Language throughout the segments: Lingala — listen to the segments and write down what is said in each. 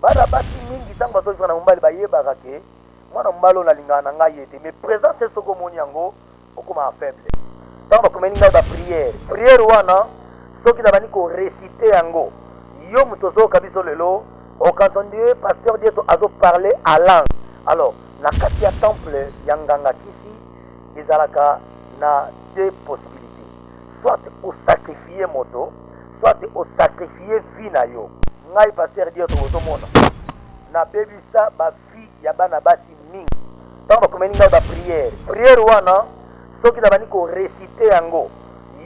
bana basi mingi tango bazofika na mobali bayebaka ke mwana mobali oyo nalingaka na ngai ye te, mais présence te soki omoni yango okoma faible. Tango bakomeli ngai prière wana soki nabandi korecite yango yo moto ozoyoka biso lelo okantondie pasteur dieto azoparle à langue. Alors na kati ya temple ya nganga kisi ezalaka na deux possibilités, soit osacrifie moto, soit osacrifie vie na yo. Ngai pasteur dieto ozomona na bebisa bafille ya bana basi mingi tango bakomeli ngai prière wana soki nabandi korecite yango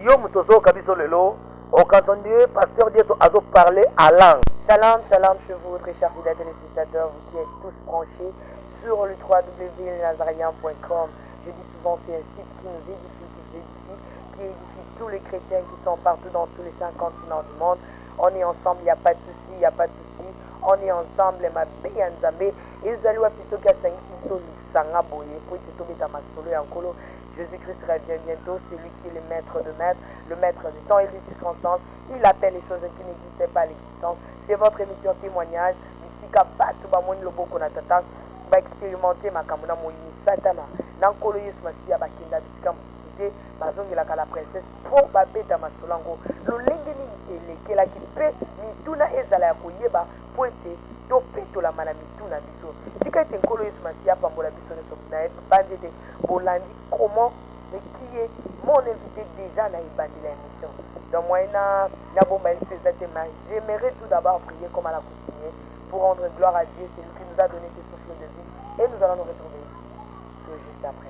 yo moto ozoyoka biso lelo okantondie pasteur dieto azoparle à langue. Shalom, shalom chez vous, très chers fidèles téléspectateurs, vous qui êtes tous branchés sur le www.nazarien.com. Je dis souvent, c'est un site qui nous édifie, qui vous édifie, qui édifie tous les chrétiens qui sont partout dans tous les 5 continents du monde. On est ensemble, il n'y a pas de souci, il n'y a pas de souci. On est ensemble, ma béa nzambe. Ezali wa piso ka sangisi biso lisanga boye po ite tobeta masolo ya nkolo. Jésus-Christ revient bientôt, c'est lui qui est le maître de maîtres, le maître des temps et des circonstances. Il appelle les choses qui n'existaient pas à l'existence. C'est votre émission témoignage. Bisika batu ba moni loboko na tata ba expérimenter makambo na moyini satana. Na nkolo Yesu Masiya bakenda bisika mosusu te bazongelaka la princesse po babeta masolo yango. Lolenge nini elekelaki mpe mituna ezala ya koyeba po ete topetola mana mituna biso. Tika ete nkolo Yesu Masiya pambola biso nyonso na ye bandi ete bolandi comment et qui est mon invité déjà dans l'émission. Donc moi, j'aimerais tout d'abord prier comme à la coutume pour rendre gloire à Dieu, c'est lui qui nous a donné ses souffles de vie. Et nous allons nous retrouver juste après.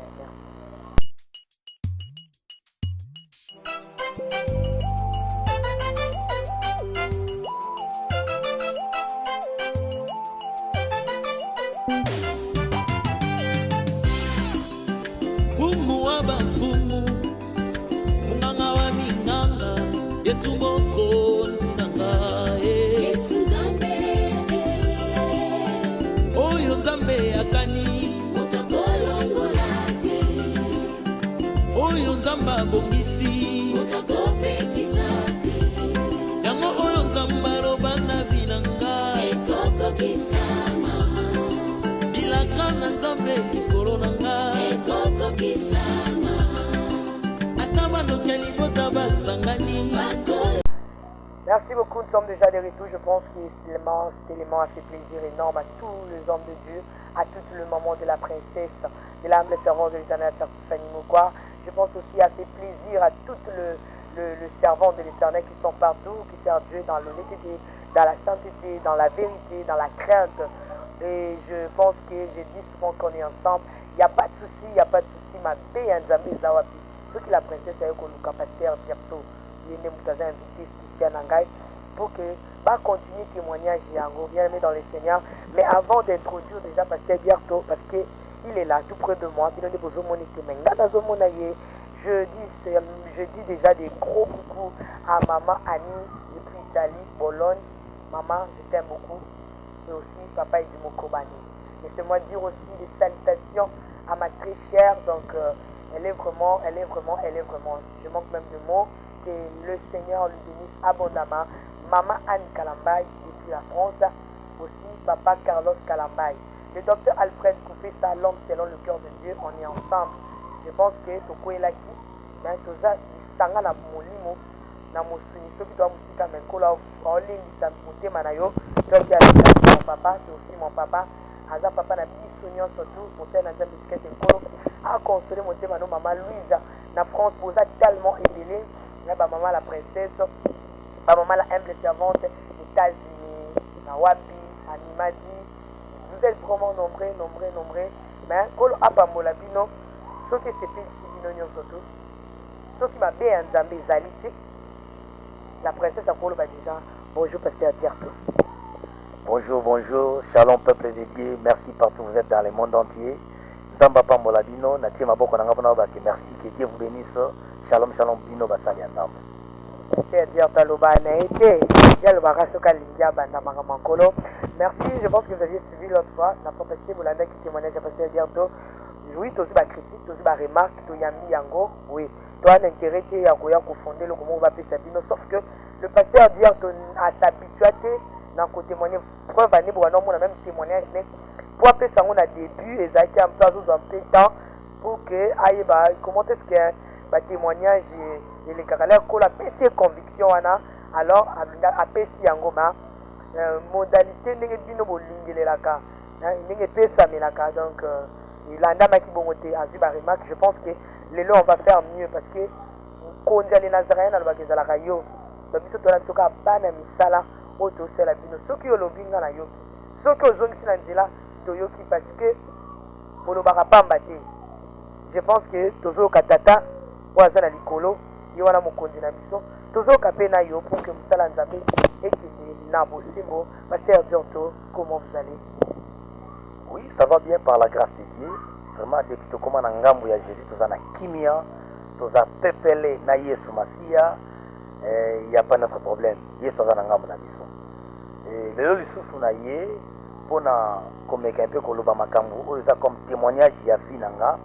Yesu moko nangae Yesu nzambe oyo nzambe akani motokolongolate oyo nzambe abongisi motokopekisate yango oyo nzambe aroba na binanga ekokokisama bilaka na nzambe likolo nanga ekokokisama Merci beaucoup, nous sommes déjà de retour. Je pense que cet élément a fait plaisir énorme à tous les hommes de Dieu, à tout le moment de la princesse, de l'humble servante de l'Éternel, Sœur Tiffany Moukoua. Je pense aussi a fait plaisir à tout le servant de l'Éternel qui sont partout, qui servent Dieu dans l'honnêteté, dans la sainteté, dans la vérité, dans la crainte. Et je pense que je dis souvent qu'on est ensemble. Il n'y a pas de souci, il n'y a pas de souci. Ma paix en Zambé Zawapi. Ce que la princesse a eu comme pasteur Dirto, il est invité spécial pour que continuer témoignage bien aimé dans le Seigneur. Mais avant d'introduire déjà pasteur Dirto, parce que il est là tout près de moi, je dis déjà des gros coucou à maman Annie depuis Italie, Bologne. Maman, je t'aime beaucoup. Et aussi papa Edimo Kobani. Laissez-moi dire aussi des salutations à ma très chère, donc elle est vraiment, je manque même de mots, que le Seigneur lui bénisse abondamment. Maman Anne Kalambay depuis la France, aussi papa Carlos Kalambay. Le docteur Alfred Coupé, ça l'homme selon le cœur de Dieu, on est ensemble. Je pense que Toko est là qui, mais Toza, il s'engage à Molimo, na Mosuni, ceux qui doivent aussi quand même coller en ligne, ils s'en monter manayo. Toi qui as mon papa, c'est aussi mon papa. Aza papa na bisonyo surtout pour ça na nzambe tikete nkolo a consoler mon thème maman Louisa na France vous a tellement aidé là ba maman la princesse ba maman la humble servante États-Unis na wapi animadi vous êtes vraiment nombreux mais kolo apambola bino soki sepesi bino nyonso to soki mabe ya nzambe ezali te la princesse akolo ba déjà bonjour pasteur Dirto. Bonjour, bonjour, shalom peuple de Dieu, merci partout, vous êtes dans le monde entier. Nzamba pambola bino, na tima boko nanga bona baki, merci, que Dieu vous bénisse. Shalom, shalom bino basali nzamba. C'est-à-dire taloba na été, ya le baraso kalingia banda makolo. Merci, je pense que vous aviez suivi l'autre fois, n'a pas passé Bolanda qui témoignage à pasteur Dirto. Oui, tu as ba critique, tu as ba remarque, tu yambi yango, oui. Tu as un intérêt à fonder le comment on va appeler Sabino, sauf que le pasteur Dirto a s'habitué na kotémoigner preuve ani bokana omona même témoignage ne po apesa yango na début ezalaki un peu azozwa un peu temps pour que ayeba comment est-ce que batémoignage elekaka lere kolo apesi ye conviction wana alors apesi yango ma modalité ndenge bino bolingelelaka ndenge epesamelaka donc elandamaki bongo te azwi baremarque. Je pense que lelo on va faire mieux parce que mokonzi ya nazarien alobaka ezalaka yo babiso tola biso kaka bana misala oyo tosala bino soki olobi nga na yoki soki ozongisi na nzela toyoki parce que olobaka pamba te. Je pense que tozoyoka tata oyo aza na likolo ye wana mokonzi na biso tozoyoka mpe na yo pour que mosala ya nzambe ekende na bosembo. Pasteur Diorto, comment vous allez? Oui, ça va bien par la grâce de Dieu. Vraiment, depuis que tu na ngambo ya Jésus, tu as na kimia, tu as pepele na Yesu Masia, il n'y a pas notre problème. Yesu a na ngambo na biso. Lelo lisusu na ye, pour na komeka un peu koloba makambo, oyo eza comme témoignage ya vie nanga,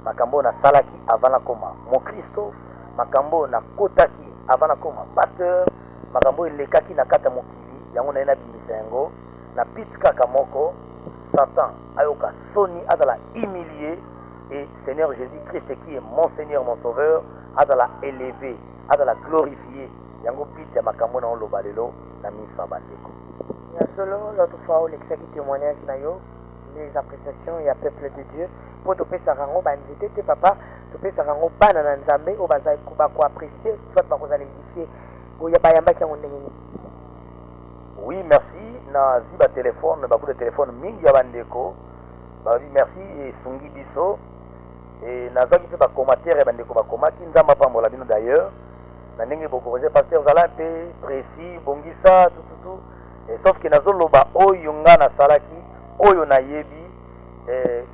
makambo na salaki avant na koma mon Christo, makambo na kotaki avant na koma pasteur, makambo elekaki na kata mokili, yango na ena bimisa yango, na pit kaka moko, Satan ayoka soni adala humilié et Seigneur Jésus-Christ qui est mon Seigneur, mon Sauveur, adala élevé, adala glorifié. Yango pite makambo na oloba lelo na miso abandeko. Ya solo l'autre fois on l'exaki témoignage na yo les appréciations ya peuple de Dieu pour topesa rango banzete te papa topesa rango bana na nzambe o bazali ko apprécier soit bakozala édifier boya bayambaki yango ndenge nini. Oui, merci. Na ziba téléphone, beaucoup de téléphone mingi ya bandeko. Ba merci et sungi biso. Et nazaki pe ba commentaire bandeko ba komaki nzamba pambola bino d'ailleurs. Na ndenge boko roger pasteur zala pe précis bongisa tout. Et sauf que nazoloba oyo nga na salaki, oyo na yebi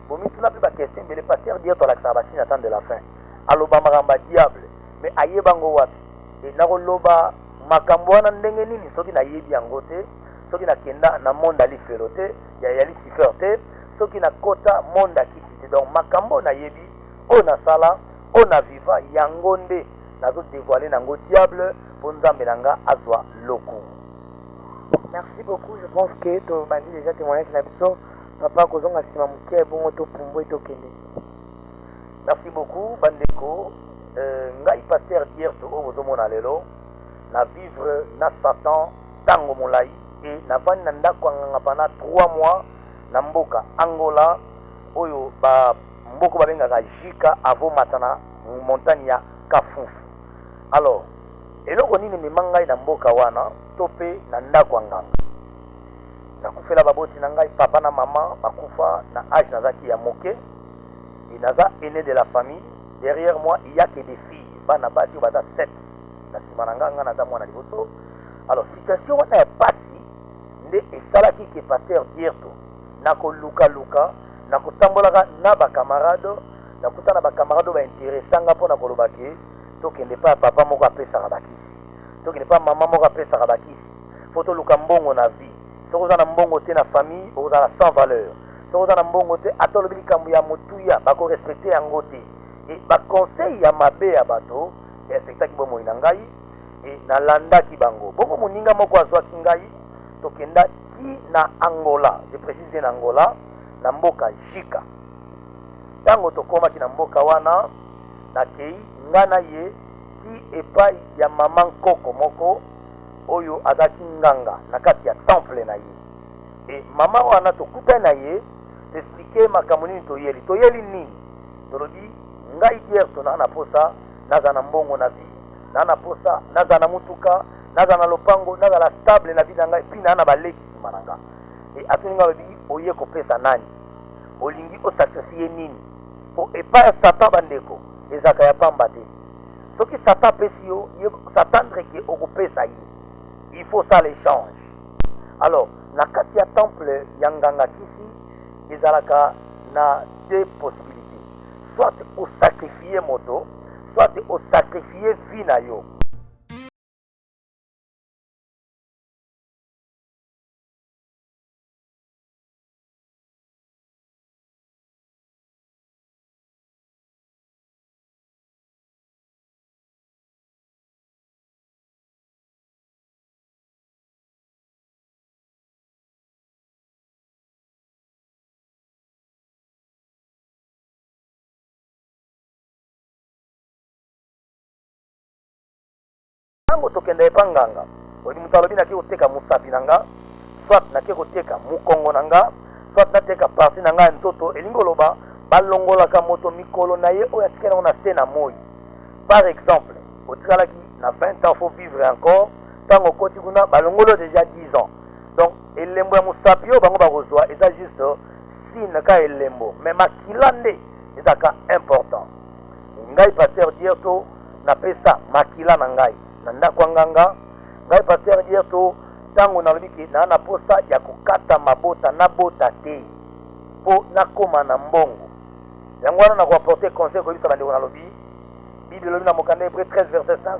bomi tuna pe ba question mais le pasteur dit to la sabasi attend de la fin. Aloba maramba diable. Mais ayebango wapi? Et nakoloba makambo wana ndenge nini soki na yebi yango te soki na kenda na monde alifelo te ya Lucifer te soki na kota monde akisi te donc makambo na yebi o na sala o na viva yango nde nazo dévoiler nango diable po nzambe nanga azwa loko. Merci beaucoup. Je pense que tu as déjà témoigné sur la biso papa kozonga sima mukie bongo to pumbo to kende. Merci beaucoup bandeko ngai pasteur Dierto o bozomona lelo na vivre na Satan tango molai et na vani na ndako nganga pendant 3 mois na mboka Angola oyo ba mboko babengaka Jika avo matana montagne ya Kafufu. Alors eloko nini mimangai na mboka wana tope na ndako nganga na kufela baboti na ngai papa na mama bakufa na âge nazaki ya moke et naza aîné de la famille. Derrière moi il y a que des filles bana basi baza 7 na sima na nganga na mwana liboso. Alors situation wana ya pasi nde esalaki ke pasteur Dierto na koluka na kotambolaka na ba camarade na kutana ba camarade ba intéressanga pona koloba ke tokende pa papa moko apesaka bakisi tokende pa mama moko apesaka bakisi foto luka mbongo na vie soko za na mbongo te na famille ozala sans valeur soko za na mbongo te atolobi likambo ya motuya bako respecter yango te et ba conseil ya mabe ya bato esekitaki bomoi na ngai e nalandaki bango bongo moninga moko azwaki ngai tokenda ti na Angola, je précise bien Angola na mboka Jika. Tango tokomaki na mboka wana na kei ngana ye ti epai ya mama nkoko moko oyo azaki nganga na kati ya temple na ye e mama wana tokuta na ye expliquer makambo nini toyeli nini tolobi ngai Dierto na posa naza na mbongo na vie na posa naza na mutuka naza na lopango naza la stable na vie na ngai pina na baleki sima na nga e atuninga lobi oye kopesa nani olingi o sacrifier nini po epai Satan bandeko ezaka ya pamba te soki Satan pesi yo s'attendre ke okopesa ye il faut ça l'échange. Alors na kati ya temple ya nganga kisi ezalaka na deux possibilités, soit au sacrifier moto soit au sacrifier vie na yo. ntango tokende epa nganga oyebi moto alobi nake koteka mosapi na nga soit nake koteka mokongo na nga soit nateka parti na nga ya nzoto elingi oloba balongolaka moto mikolo na ye oyo atikali yango na se na moi. Par exemple otikalaki na 20 ans faut vivre encore ntango okoti kuna balongolo déjà 10 ans. Donc elembo ya mosapi oyo bango bakozwa eza juste sine ka elembo mais makila nde ezaka important. Ngai pasteur Dierto napesa makila na ngai na ndako ya nganga. Ngai pasteur Dierto ntango nalobi ke na posa ya kokata mabota nabota te mpo nakoma na mbongo. Yango wana nakoapporte conseil koyebisa bandeko nalobi Bible elobi na mokanda Hébreux 13 verset 5,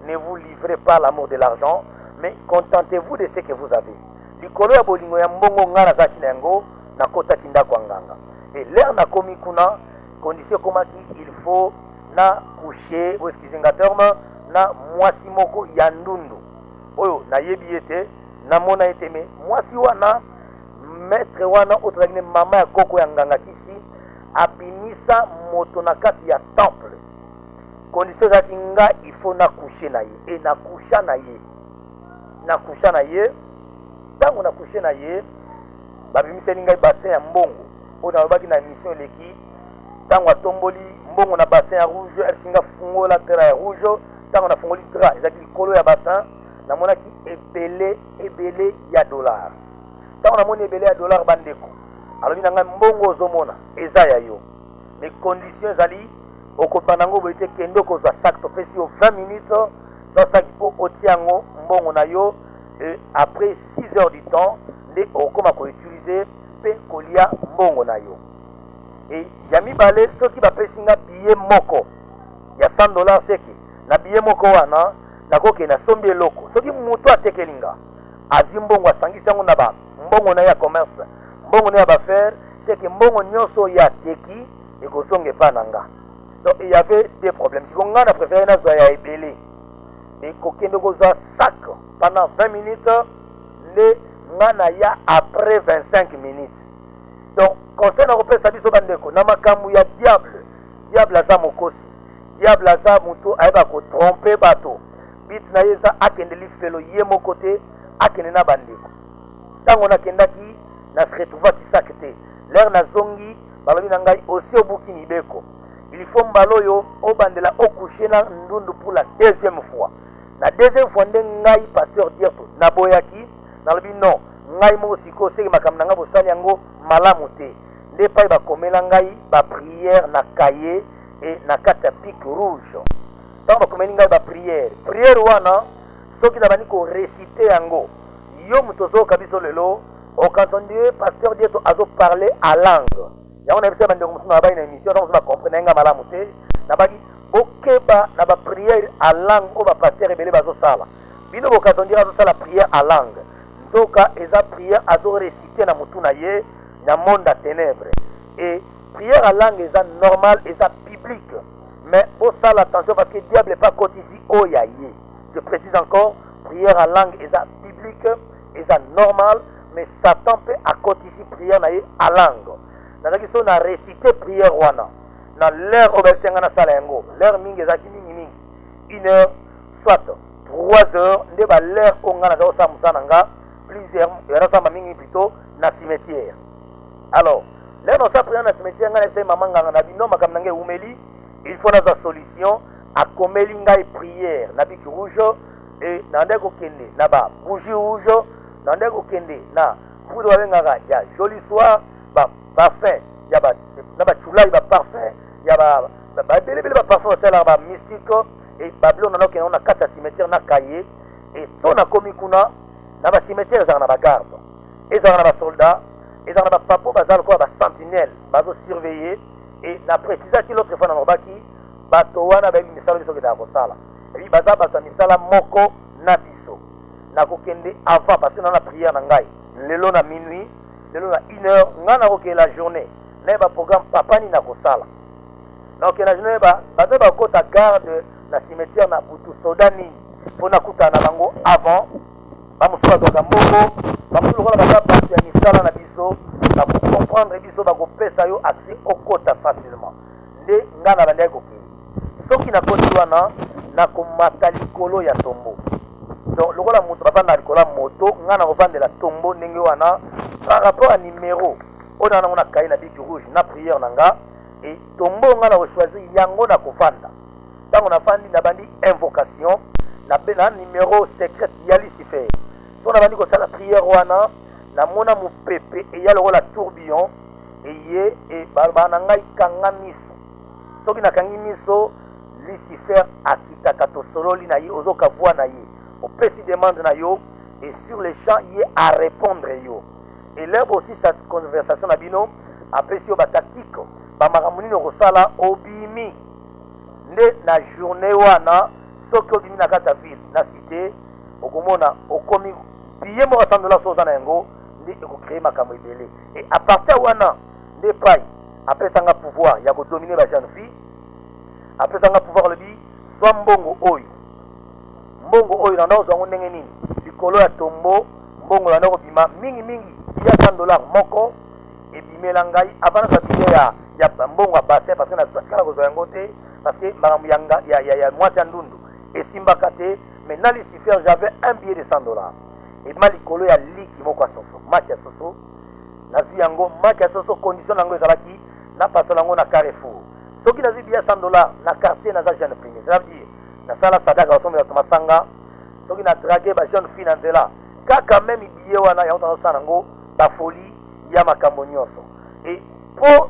ne vous livrez pas l'amour de l'argent mais contentez-vous de ce que vous avez. Likolo ya bolingo ya mbongo nga nazalaki na yango nakotaki ndako ya nganga. Et l'air nakomi kuna condition komaki il faut na coucher ou excusez nga terme na mwasi moko ya ndundu oyo nayebi ete namona ete me mwasi wana maître wana otolaki mama ya koko ya nganga kisi abimisa moto na kati ya temple. Condition ezalaki nga il faut na coucher na ye e nakusha na ye ntango nakushe na ye babimiseli ngai bassin ya mbongo oyo nalobaki na émission eleki ntango atomboli mbongo na bassin ya rouge esinga fungola dra ya rouge ntango nafungoli dra ezalaki likolo ya bassin namonaki ebele ya dollar. Ntango namoni ebele ya dollar bandeko alobi na ngai mbongo ozomona eza ya yo mais condition ezali okopana ngo boye te kende okozwa sac topesi yo 20 minutes za sac mpo otia yango mbongo na yo et après 6 heures du temps nde okoma koutilize mpe kolia mbongo na yo. Et ya mibale soki bapesi nga billet moko ya 100 dollars seki na billet moko wana nakoke na sombi eloko soki moto atekeli nga azi mbongo asangisi yango na ba mbongo na ya commerce mbongo na ya bafere seki mbongo nyonso ya teki ekosonge pa na nga. Donc il y avait des problèmes. Si on a préféré na zoya ebele mais kokende kozwa sac pendant 20 minutes le ngana ya après 25 minutes. Donc conseil na kopesa biso bandeko na makambo ya diable aza mokosi, diable aza muto ayeba ko tromper bato bit na yeza akende lifelo ye moko te akende na bandeko. Tango nakendaki na se retrouva ki sakete l'air na zongi balobi na ngai aussi obuki mibeko il faut mbaloyo obandela okuche na ndundu pour la deuxième fois. La deuxième fois nde ngai pasteur Dierto na boyaki nalobi non ngai mo siko seki makambo na ngai bosali yango malamu te nde pai bakomela ngai baprière na cahier et na kati ya pique rouge. Ntango bakomeli ngai baprière wana soki na bandi korecite yango yo moto ozoyoka biso lelo okantondie pasteur Dierto azoparle à langue yango na bisa bandeko mosusu na bayi na émission ntango mosusu bakomprene nga malamu te na baki bokeba na baprière à langue oyo bapasteur ebele bazosala bino bokatondire azosala prière à langue nzoka eza prière azorecite na motu na ye na monde ya ténèbre. Et prière à langue eza normal eza biblique mais bosala attention parce que diable pas kotisi oya ye. Je précise encore prière à langue eza biblique eza normal mais Satan peut akotisi prière na ye à langue. Nazaki so na réciter prière wana na l'heure obesenga na sala yango l'heure mingi ezaki mingi 1 heure soit 3 heures nde ba l'heure onga na zo samusana nga plusieurs yana sama mingi plutôt na cimetière. Alors l'heure no sa prière na cimetière nga na bisa mama nganga na bino makam nange umeli il faut na solution a komeli ngai prière na biki rouge et na ndeko kende na ba bougie rouge na ndeko kende na pour ba nganga ya joli soir ba parfum ya ba na ba chulai ba parfum ya ba bele ba parfum ça ba mystique et babylone na okena na kata cimetière na cahier et to na komi kuna na ba cimetière za na ba garde et za na ba soldat et za na ba papo bazal ko ba sentinelle bazo surveiller et na préciser ti l'autre fois na mobaki bato wana ba misala biso ke da ko sala et puis baza bato misala moko na biso na ko kende avant parce que na la prière na ngai lelo na minuit lelo na 1 heure ngana ko ke la journée na ba programme papa ni na ko sala donc la journée ba ba kota garde na cimetière na butu sodani fona kuta na bango avant ba musuka zoka mbongo ba musuka ba ba bato ya misala na biso ba comprendre biso ba ko pesa yo accès au kota facilement nde ngana ba ndeko ki soki na koti wana na komata likolo ya tombo. Donc lokola moto bafanda likolo moto ngana kovandela tombo ndenge wana par rapport à numéro on a na kayi na bic rouge na prière nanga et tombo ngana ko choisir yango na kovanda. Tango na fandi na bandi invocation na bena numéro secret ya Lucifer. So na bandi ko sala prière wana na mona mupepe e ya lokola tourbillon et ye e bana ngai kanga miso. Soki na kangi miso Lucifer akitaka to sololi na ye ozoka voix na ye. Au petit demande na yo et sur les champs y à répondre yo et là aussi sa conversation na bino après si ba tactique ba makamuni no kosala obimi nde na journée wana soki obimi na kata ville na cité okomona okomi billet mo $100 soza na yango nde ekocréer makambo ebele et à partir wana nde pai après sanga pouvoir ya ko dominer ba jeune fille après sanga pouvoir le bi soit mbongo oyo mbongo oyo nanda ozwango ndenge nini likolo ya tombo mbongo nanda kobima mingi ya $100 moko ebimela ngai avant na billet ya mbongo ya bassin parce que na tikala kozwa yango te parce que makambo ya mwasi ya ndundu esimbaka te mais na Lucifer j'avais un billet de $100 et ma likolo ya liki moko ya soso maki ya soso nazwi yango maki ya soso condition nango ezalaki na pasola yango na Carrefour soki nazwi billet ya $100 na quartier naza jeune premier ça veut dire na sala sadaka osombela tomasanga soki na draguer ba jeune fille na nzela kaka même billet wana ya otana sana ngo ba folie ya makambo nyonso et po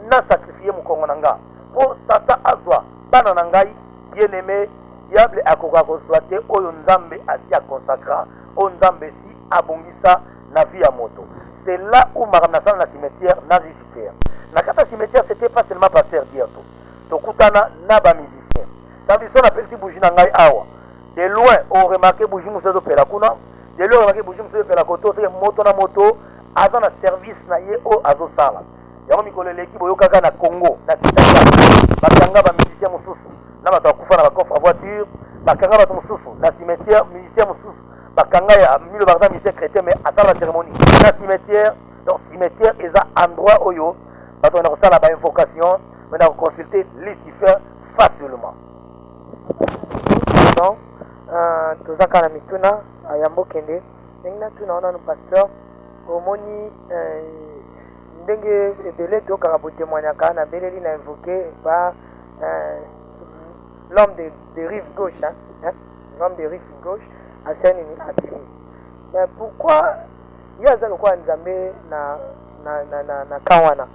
na sacrifier mukongo nanga po sata azwa bana na ngai bien aimé diable akoka kozwa te oyo nzambe asi consacra o nzambe si abongisa na vie ya moto. C'est là où makambo na sala na cimetière na Lucifer na kata cimetière c'était pas seulement pasteur Dierto tokutana na ba musicien. Ça veut dire qu'on appelle si bougie nangai awa. De loin, on remarque bougie moussa de pelakuna. De loin, on remarque bougie moussa de pelakoto. C'est moto na moto. Azan na service na ye o azo sala. Yango mikolo leki boyo kaka na Congo, na Kinshasa. Bakanga ba musicien mususu. Na bato akufa na ba coffre à voiture. Bakanga bato mususu na cimetière musicien mususu. Bakanga ya milo barza musicien chrétien mais à la cérémonie. Na cimetière, donc cimetière eza endroit oyo. Bato na ko sala ba invocation, mais na consulter Lucifer facilement. Non, tozaka na mituna yambo kende ndenge tuna ona no pasteur omoni ndenge ebele to kaka botémoignaka na beleli na invoqué ba l'homme de rive gauche l'homme de rive gauche aseni ni abimi mais pourquoi yaza lokwa nzambe na kawana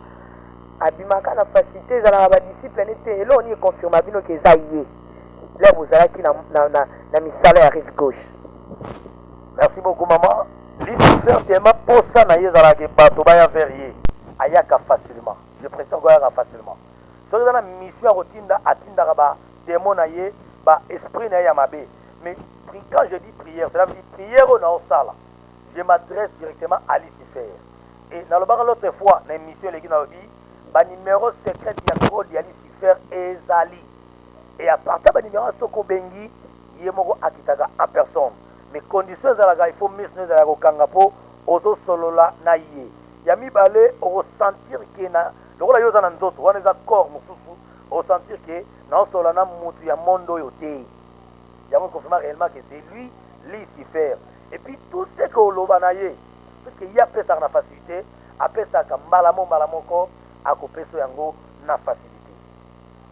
abimaka na facilité ezalaka ba discipline te elo ni confirma bino ke eza ye là vous allez qui na misala ya rive gauche. Merci beaucoup maman. Lucifer tellement pour ça na yezala ke bato baya verrier ayaka facilement. Je précise ko ayaka facilement. So dans la mission rotinda atinda ba démon na ye ba esprit na ya mabe. Mais quand je dis prière, cela veut dire prière au na sala. Je m'adresse directement à Lucifer. Et dans le bar l'autre fois na mission les na lobi ba numéro secret ya code ya Lucifer ezali. Et à partir de numéro soko bengi yemoko akitaka en personne mais conditions za la il faut misne za ko kangapo ozo solola na ye ya mibale o sentir que na lokola yoza na nzoto wana za corps mususu o sentir que na solola na mutu ya mondo yote ya mo confirmer réellement que c'est lui Lucifer et puis tout ce que oloba na ye parce que y a pesa na facilité après ça ka mbala moko akopeso yango na facilité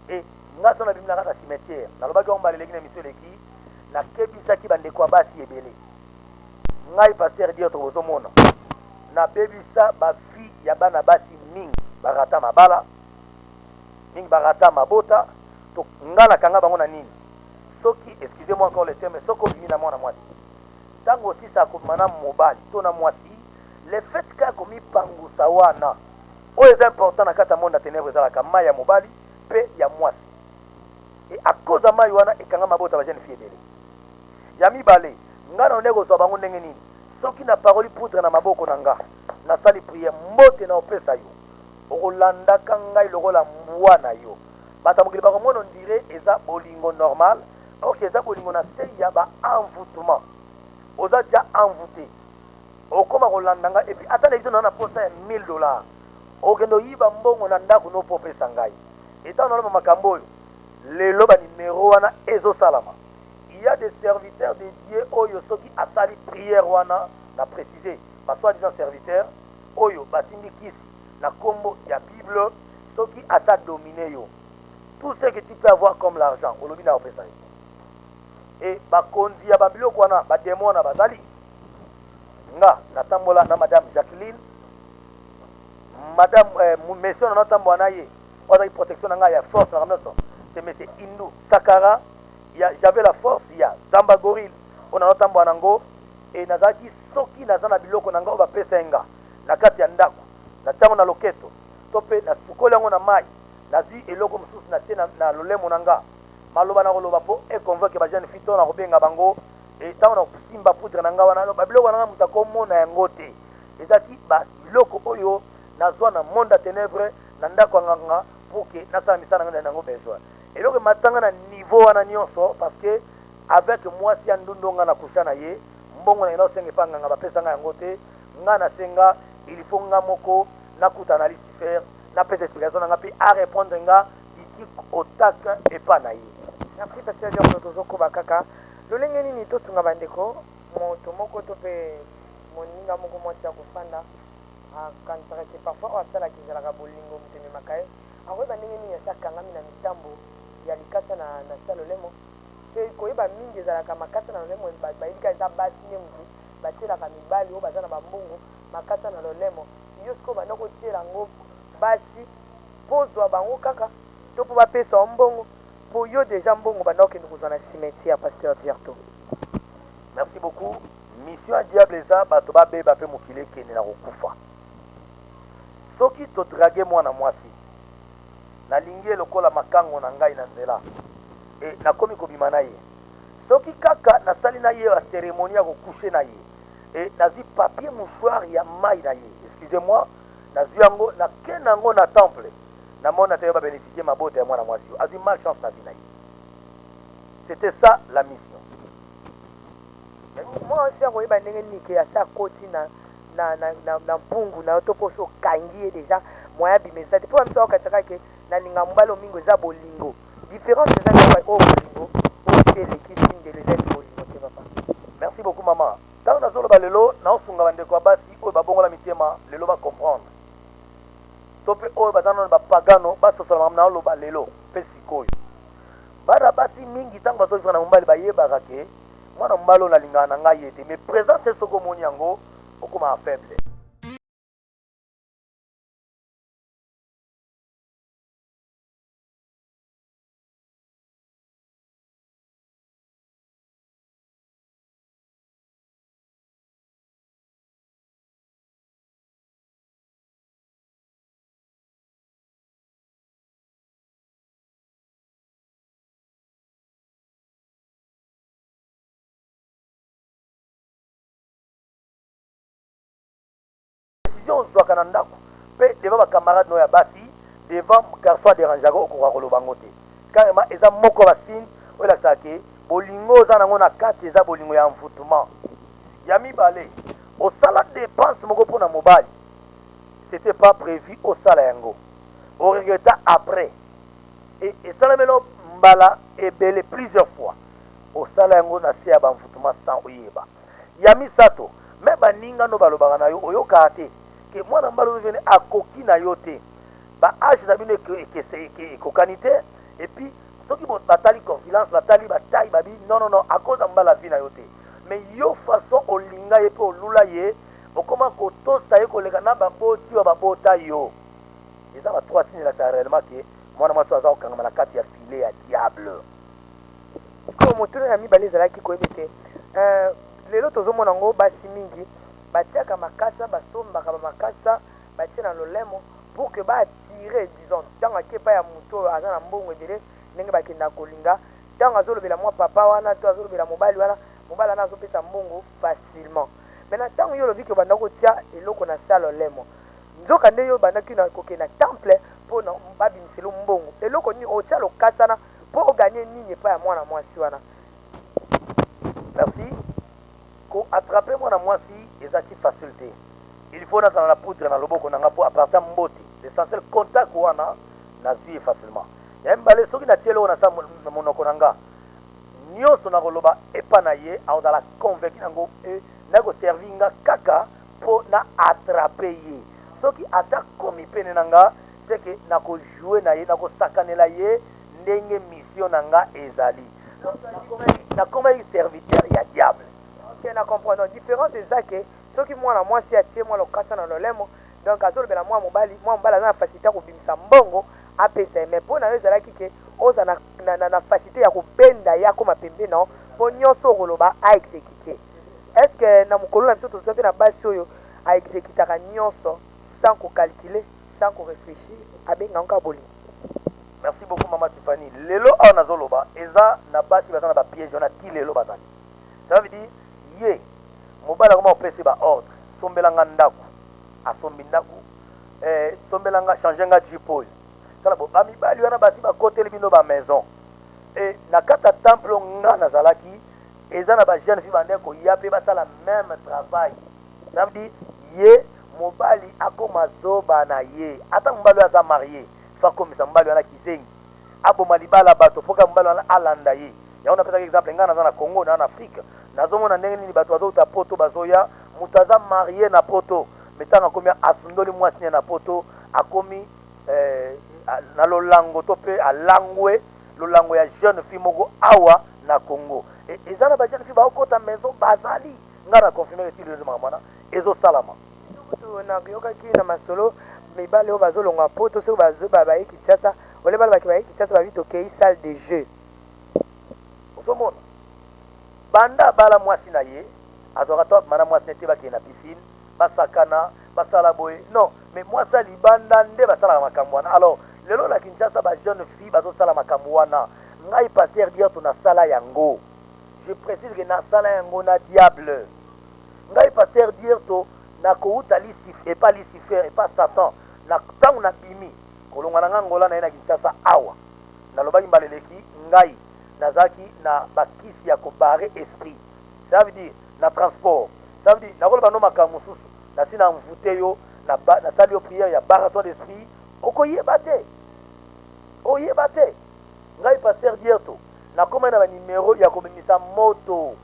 et nga sona bimla kata cimetière na lobaki on baleleki na mission leki na kebisaki bandeko basi ebele ngai pasteur dire to bozomona na bebisa ba fi ya bana basi mingi barata mabala mingi barata mabota to ngala kanga bango na nini soki excusez-moi encore le terme soko bimi na mwana mwasi tango aussi ça komana mobali to na mwasi le fait ka komi pangusa wana o est important na kata monde na ténèbres za la kama ya mobali pe ya mwasi. Et à cause de ma yuana et quand ma botte va jeune fille belé. Yami balé, ngana onego so bango ndenge nini. Soki na parole poudre na maboko nanga. Na sali prière mbote na opesa yo. Okolanda kanga ilokola mwana yo. Bata mokili bako mono ndire eza bolingo normal. Ok eza bolingo na se ya ba envoûtement. Oza déjà envoûté. Okoma kolandanga et puis atana bito na posa ya $1000. Okendo yiba mbongo na ndako no popesa ngai. Eta na makambo yo. lelo ba numéro wana ezo salama. Il y a des serviteurs dédiés oyo soki asali prière wana na préciser ba soi-disant serviteurs oyo basimbi kisi na kombo ya Bible soki asa dominer yo. Tout ce que tu peux avoir comme l'argent olobi na opesa. Et bakonzi ya babiloko wana ba démon na bazali. Nga natambola na madame Jacqueline madame monsieur na tambo na ye oza protection na nga ya force na ramnaso c'est monsieur Indou Sakara j'avais la force ya Zamba Goril ona na tambo nango et nazaki soki nazana biloko nanga o ba pesa nga na kati ya ndako na tango na loketo to pe na sukoli yango na mai nazwi eloko mosusu na tie na lolemo nanga maloba na koloba po e convoque ba jeune fille to na kobenga bango et tango na simba poudre nanga wana ba biloko nanga mutako mona yango te ezaki ba biloko oyo nazwa na monde à ténèbres na ndako nganga pour que nasala misana ngana nango besoin eloko matanga na niveau wana nyonso parce que avec moi si andundonga na kushana ye mbongo na ina senge panga nga bapesa nga yango te nga na senga il faut nga moko na kutana Lucifer na pesa explication nga pe à répondre nga ditik otaka et pas na ye. Merci pasteur Dior tozoko bakaka lolenge nini to sunga bandeko moto moko to pe moninga moko mwasi ya kufanda akanisaka ke parfois asalaki ezalaka bolingo motemi makaye akoyeba ndenge nini asakangami na mitambo ya likasa na salolemo mpe koyeba mingi ezalaka makasa na lolemo bayebika eza basi nde motu batielaka mibali oyo baza na bambongo makasa na lolemo yo sikoyo banda kotiela yango basi pozwa bango kaka to mpo bapesa yo mbongo mpo yo deja mbongo banda kokende kozwa na cimetière pasteur Diarto. Merci beaucoup. Mission ya diable eza bato babeba mpe mokili ekende na kokufa soki todrage mwana mwasi nalingi elokola makango na ngai na nzela e nakomi kobima na ye soki kaka nasali na ye ya cérémonie ya kokushe na ye e nazwi papier mouchoir ya mai na ye excusez-moi nazwi yango nakende yango na temple namona te babénéficie mabota ya mwana mwasi azwi malchance na vie na ye. C'était ça la mission. Moi aussi akoyeba ndenge nini ke asa akoti na mpungu na to poso kangi déjà moya bimesa te po amso akataka ke na linga mbalo mingo za bolingo différence des années au bolingo aussi le kissing de les bolingo te papa. Merci beaucoup maman. Tant na zolo balelo na osunga bande kwa basi o babongola mitema lelo ba comprendre tope o bazana ba pagano basosola mamna lo balelo pe sikoyo bara basi mingi tango bazofana mbali bayeba ke mwana mbalo na lingana na ngai ete mais présence te soko moni yango okoma faible. Zwaka na ndako pe devant ba camarade no ya basi devant garçon dérangeago okora koloba ngote carrément eza moko basine o la sake bolingo za nango na kati eza bolingo ya mfutument ya mibale au sala dépense moko pona mobali c'était pas prévu au sala yango au regretta après et sala melo mbala et belé plusieurs fois au sala yango na se ya ba mfutument sans oyeba ya misato me baninga no balobaka na yo oyoka te que moi n'ambalo venu à coquine à yote ba âge na bino que cocanité et puis ceux qui batali confiance batali bataille babi non à cause d'ambala vie na yote mais yo façon olinga et pe olula ye okoma koto saye kolega na baboti wa babota yo eza ba trois signes là ça réellement que moi na maso azao kanga na kati ya filet ya diable siko motuna ya mibale zalaki koyebete lelo tozomona ngo basi mingi batiaka makasa basombaka bamakasa batie na lolemo pour que baatire disons ntango akepa ya moto aza na mbongo ebele ndenge bakenda kolinga ntango azolobela mwa papa wana to azolobela mobali wana azopesa mbongo facilement maintenant ntango yo olobi ke obanda kotia eloko na sa lolemo nzoka nde yo obandaki kokende na temple mpo na babimiselo mbongo eloko nini otia lokasana mpo oganye nini epai ya mwana mwasi wana. Merci. Attraper moi na moi si ezaki facilité il faut dans la poudre na loboko nanga pour à partir mbote l'essentiel contact wana na zui facilement ya mibale soki na tiele na sa monoko nanga nyonso na koloba epa na ye azala convaincu nango na ko servir nga kaka po na attraper ye soki asa komi pene nanga c'est que na ko jouer na ye na ko sakanela ye ndenge mission nanga ezali na koma serviteur ya diable. Ok, na comprendre différence eza ke soki mwana mwasi atie mwa lokasa na lolemo donc azolobela mwa mobali aza na facilité ya kobimisa mbongo apesa ye mais mpo na yo ezalaki ke oza na facilité ya kobenda ye akoma pembeni nao mpo nyonso okoloba aexécute. Est ce que na mokolo na biso toza mpe na basi oyo aexécutaka nyonso sans kocalculer sans koréfléchir abengango kaka bolingo. Merci beaucoup Maman Tiffany. Lelo awa nazoloba eza na basi baza na bapiège wana ti lelo bazali. Ça veut dire ye mobala koma opesi ba ordre sombelanga ndako asombi ndako sombelanga changer nga jipo sala bo bamibali wana basi bakoteli bino ba maison et na kata temple nga nazalaki eza na ba jeune fille bande ko yape basala même travail. Ça veut dire ye mobali akoma zoba na ye ata mobali aza marié fakomisa mobali wana kizengi aboma libala bato poka mobali wana alanda ye ya on pesa exemple nga naza na Congo na Afrique nazomona ndenge nini bato bazota poto bazoya mutaza marié na poto metanga komi asundoli mwasi na poto akomi na lolango to pe alangwe lolango ya jeune fille moko awa na Congo et ezana ba jeune fille ba okota maison bazali nga na confirmer que le mwana ezo salama na yokaki na masolo mibale oyo bazolonga poto soki baye Kinshasa ole bala baki baye Kinshasa babi tokei salle de jeu osomona banda bala mwasi na ye azwaka to mana mwasi nete bakee na piscine basakana basala boye non mais mwasi libanda nde basalaka makambo wana alors lelo na Kinshasa ba jeune fille bazosala makambo wana ngai pasteur dire to na sala yango je précise que na sala yango na diable ngai pasteur dire to na kouta Lucifer et pas Lucifer et pas Satan na tangu na bimi kolonga na ngola na Kinshasa awa na lobaki mbaleleki ngai nazaki na bakisi ya kobare esprit. Ça veut dire na transport, ça veut dire na koloba no makambo susu na sina mvute yo na sali yo prière ya barration d'esprit okoyeba te ngai pasteur dierto na koma na ba numéro ya kobimisa moto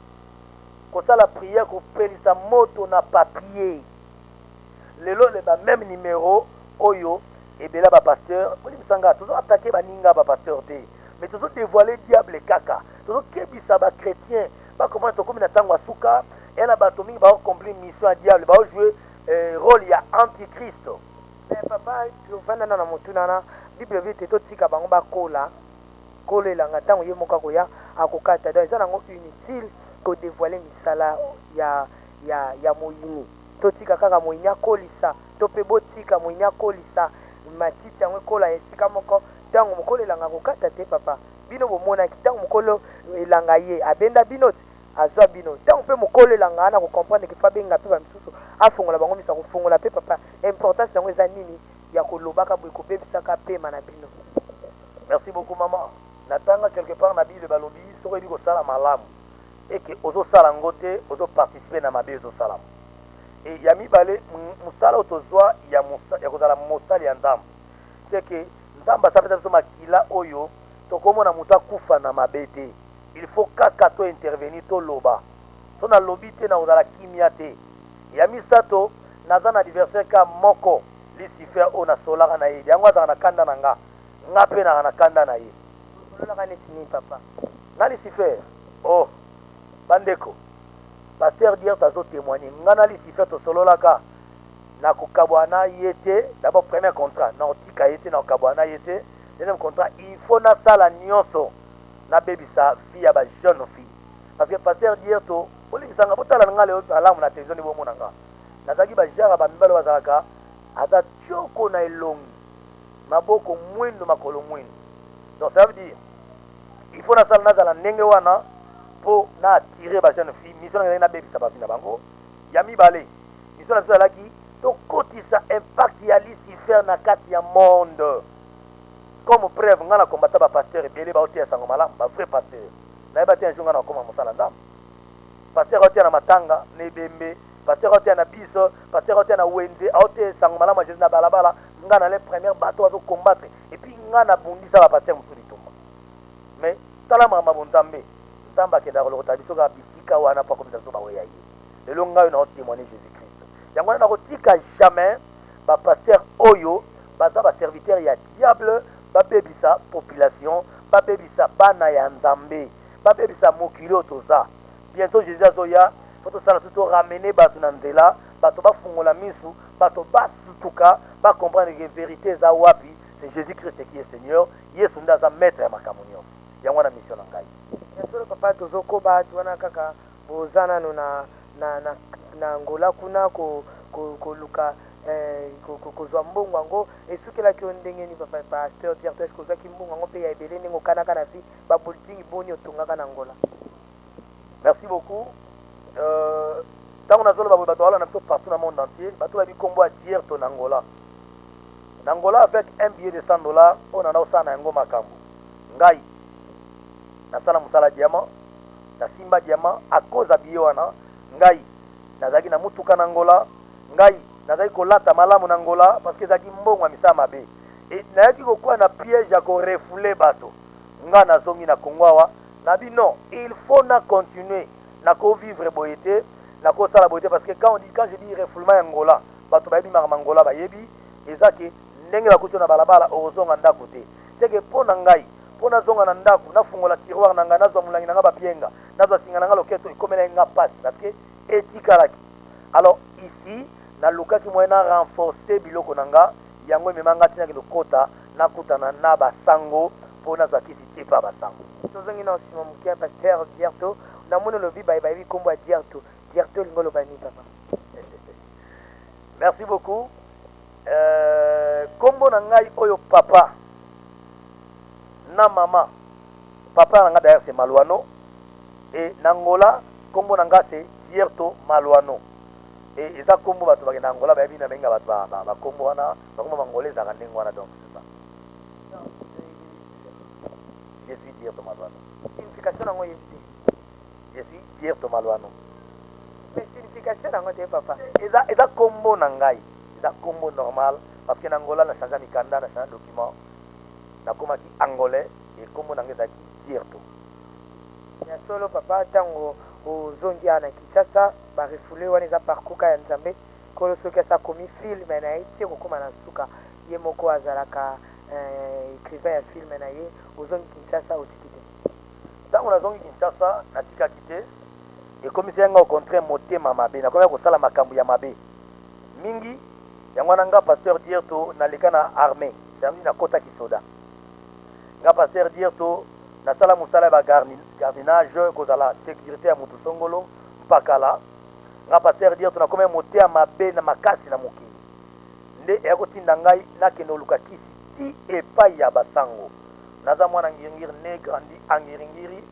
kosala prière kopelisa moto na papier lelo le ba même numéro oyo ebela ba pasteur olimsanga tozo attaquer baninga ba pasteur te mais tozo dévoiler diable kaka tozo kebisa ba chrétien ba comment to komi na tango asuka et na bato mingi ba accomplir mission à diable ba jouer rôle ya antichrist. Mais papa tovanda na motuna na bible vite totika bango bakola kolelanga ntango ye moko akoya akokata donc eza nango inutile kodévoile misala ya moyini totika kaka moyini akolisa to mpe botika moyini akolisa matiti yango ekola esika moko ntango mokolo elanga akokata te papa bino bomonaki ntango mokolo elanga ye abenda bino ti azwa bino ntango mpe mokolo elanga ana kokomprendre ke fa benga mpe bamisusu afongola bango miso akofongola mpe papa importance yango eza nini ya kolobaka boye kobebisaka pema na bino. Merci beaucoup maman. Natanga quelque part na Bible balobi soko ebi kosala malamu et que ozosala ngo te ozoparticiper na mabe ezosala et ya mibale musala otozwa ya kozala mosali ya nzambe c'est que nzambe asapesa biso makila oyo tokomona moto akufa na mabe te il faut kaka to intervenir to loba so na lobi te na kozala kimia te ya misato naza na adversaire ka moko Lucifer o na solaka na ye yango azaka na kanda na nga mpe na kanda na ye ololaka neti nini papa na Lucifer oh bandeko pasteur dire tazo témoigner nga na Lucifer tosololaka na kokabwa na ye te d'abord premier contrat na otika ye te na kokabwa na ye te deuxième contrat il faut na sala nyonso na bebisa fille ya ba jeune fille parce que pasteur dire to olibisanga botala nga leo alamu na télévision ni bomona nga nazaki ba jara ba mibalo bazalaka aza choko na elongi maboko mwindo makolo mwindo donc ça veut dire il faut na sala nazala ndenge wana po na attirer ba jeune fille mission na bebisa ba fille na bango ya mibale mission na biso alaki to kotisa impact ya Lucifer na kati ya monde comme preuve nga na kombata ba pasteur ebele ba otia sango malamu ba vrai pasteur na yeba te un jour nga na koma mosala ndam pasteur otia na matanga na ebembe pasteur ote na biso pasteur ote na wenze ote sango malamu Jésus na balabala nga na les premières bateau bazo combattre et puis nga na bundisa ba pasteur musuli tumba mais tala mama bonzambe nzamba ke ndako lokota biso ka bisika wana pa comme ça so ba weya ye lelo nga na témoigner Jésus Christ yango na kotika jamais ba pasteur oyo baza ba serviteur ya diable ba bebisa population ba bebisa bana ya nzambe ba bebisa mokilo toza bientôt Jésus azoya faut to sala tout ramener bato na nzela bato ba fungola misu bato ba sutuka ba comprendre que vérité za wapi c'est Jésus Christ qui est Seigneur Yesu ndaza maître ya makambo nyonso yango na mission na ngai ya solo papa tozokoba tuwana kaka bozana no na ngola kuna koluka kozwa mbongo yango esukelaki yo ndenge ni papa pasteur directeur est-ce que ozwaki mbongo yango mpe ya ebele ndenge okanaka na vie bapolitiki boni otongaka na ngola. Merci beaucoup. Tant on a zolo bato wala na biso partout dans le monde entier bato ba bi kombo a dire ton Angola. Angola avec un billet de $100 on a osana yango makambo. Ngai na sala musala diamant na simba diamant à cause abiye wana ngai nazaki na mutuka na Angola ngai nazaki kolata malamu na Angola parce que zaki mbongo misa mabe et nayaki kokwa na piège ya ko refouler bato nga nazongi na Kongwawa na bi non il faut na continuer na ko vivre boyete na ko sala boyete parce que quand je dis refoulement ya Angola bato ba bi ma Angola ba yebi ezaki ndenge bakuti na balabala ozonga ndako te c'est que pona ngai pona zonga na ndako na fungola tiroir na nga nazwa mulangi na nga bapienga nazwa singa na nga loketo ikomela nga passe parce que etikalaki alors ici na lukaki moyena renforcer biloko na nga yango memanga tina ke kota na kutana na basango pona zwa kisi tipa basango tozongi na osimo mukia pasteur Dierto na mono lobi bye bye kombo Dierto lingolo bani papa. Merci beaucoup. Kombo na ngai oyo papa na mama papa na nga d'ailleurs c'est Maluano et Nangola kombo na nga c'est Dierto Maluano et eza kombo bato ba na Angola ba bi na benga bato ba kombo wana ba kombo mangoleza ka ndenge wana donc c'est ça. Je suis Dierto Maluano. Signification nango yebite. Je suis Dierto Maluano. Mais signification nango te papa. Eza kombo na ngai. Eza kombo normal parce que na Angola na changé mikanda na changé document. Na komaki angolais et kombo na ngai ezaki Dierto. Ya solo papa tango ozongi na Kinshasa ba refoulé wana eza parcours ya Nzambe kolo soki asa komi film na eti kokoma na suka ye moko azalaka écrivain ya film na ye ozongi Kinshasa otikite. Tango nazongi Kinshasa natikaki te ekomisi yanga au contraire motema mabe nakomi kosala makambo ya mabe mingi yango wana nga pasteur Dierto naleka na armée samedi na kota kisoda nga pasteur Dierto nasala musala ba gardinage kozala sécurité ya mutu songolo mpakala nga pasteur Dierto nakomi motema mabe na makasi na mokili nde ekotinda ngai nakende oluka kisi ti epai ya basango naza mwana ngiringiri ne grandi angiringiri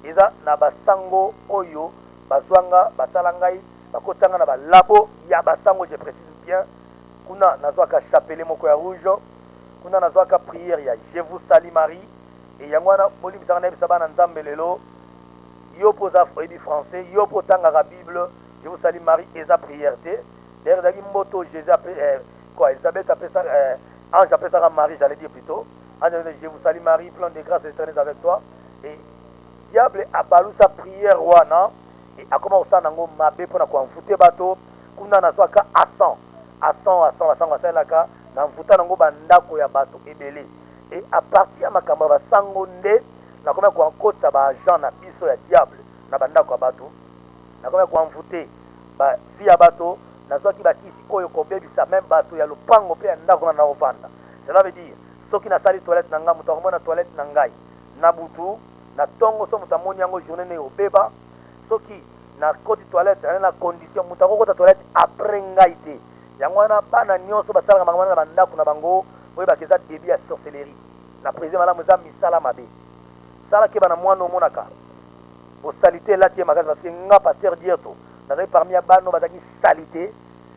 eza na basango oyo bazwanga basala ngai bakotanga na balabo ya basango je précise bien kuna nazwaka chapelet moko ya rouge kuna nazwaka prière ya je vous salue Marie et yango wana bolimbisaka na yebisa bana nzambe lelo yo poza oyebi français yo potangaka bible je vous salue Marie eza prière te d'ailleurs ezalaki mboto Jésus quoi Elisabeth apesa ange apesaka Marie j'allais dire plutôt ange je vous salue Marie plein de grâce l'éternel avec toi et diable abalu sa prière wana et akoma osana ngo mabe pona ko mfute bato kuna nazwaka à 100 basalaka na mfuta nango bandako ya bato ebele et à partir ya makambo basango nde nakoma ko nkotsa ba agent na biso ya diable na bandako ya bato nakoma ko mfute ba via bato nazwaki bakisi oyo ko bebisa même bato ya lopango pe ya ndako na ovanda cela veut dire soki na sali toilette na nga muto akomona toilette na ngai na butu na tongo so muto amoni yango journée ne obeba soki na koti toilette na condition muto akokota toilette après ngai te yango wana bana nyonso basalaka bango na bandako na bango oyeba keza début ya sorcellerie na président malamu eza misala mabe sala ke bana mwana omonaka bosalité elati ye makasi parce que nga pasteur Dierto nazali parmi ya bano bazalaki salité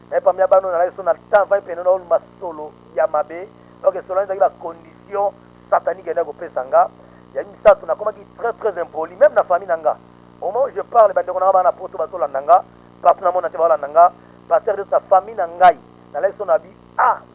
nazali parmi ya bano nazali so na temps vai pene naolumba solo ya mabe donc solo ezalaki bacondition satanique ende kopesa nga ya misato nakomaki très très impoli même na famille na nga au moment où je parle bandeko na nga bana poto bazolanda nga partout na monde entier baolanda nga pasteur de ta famille na ngai nalaki so na bi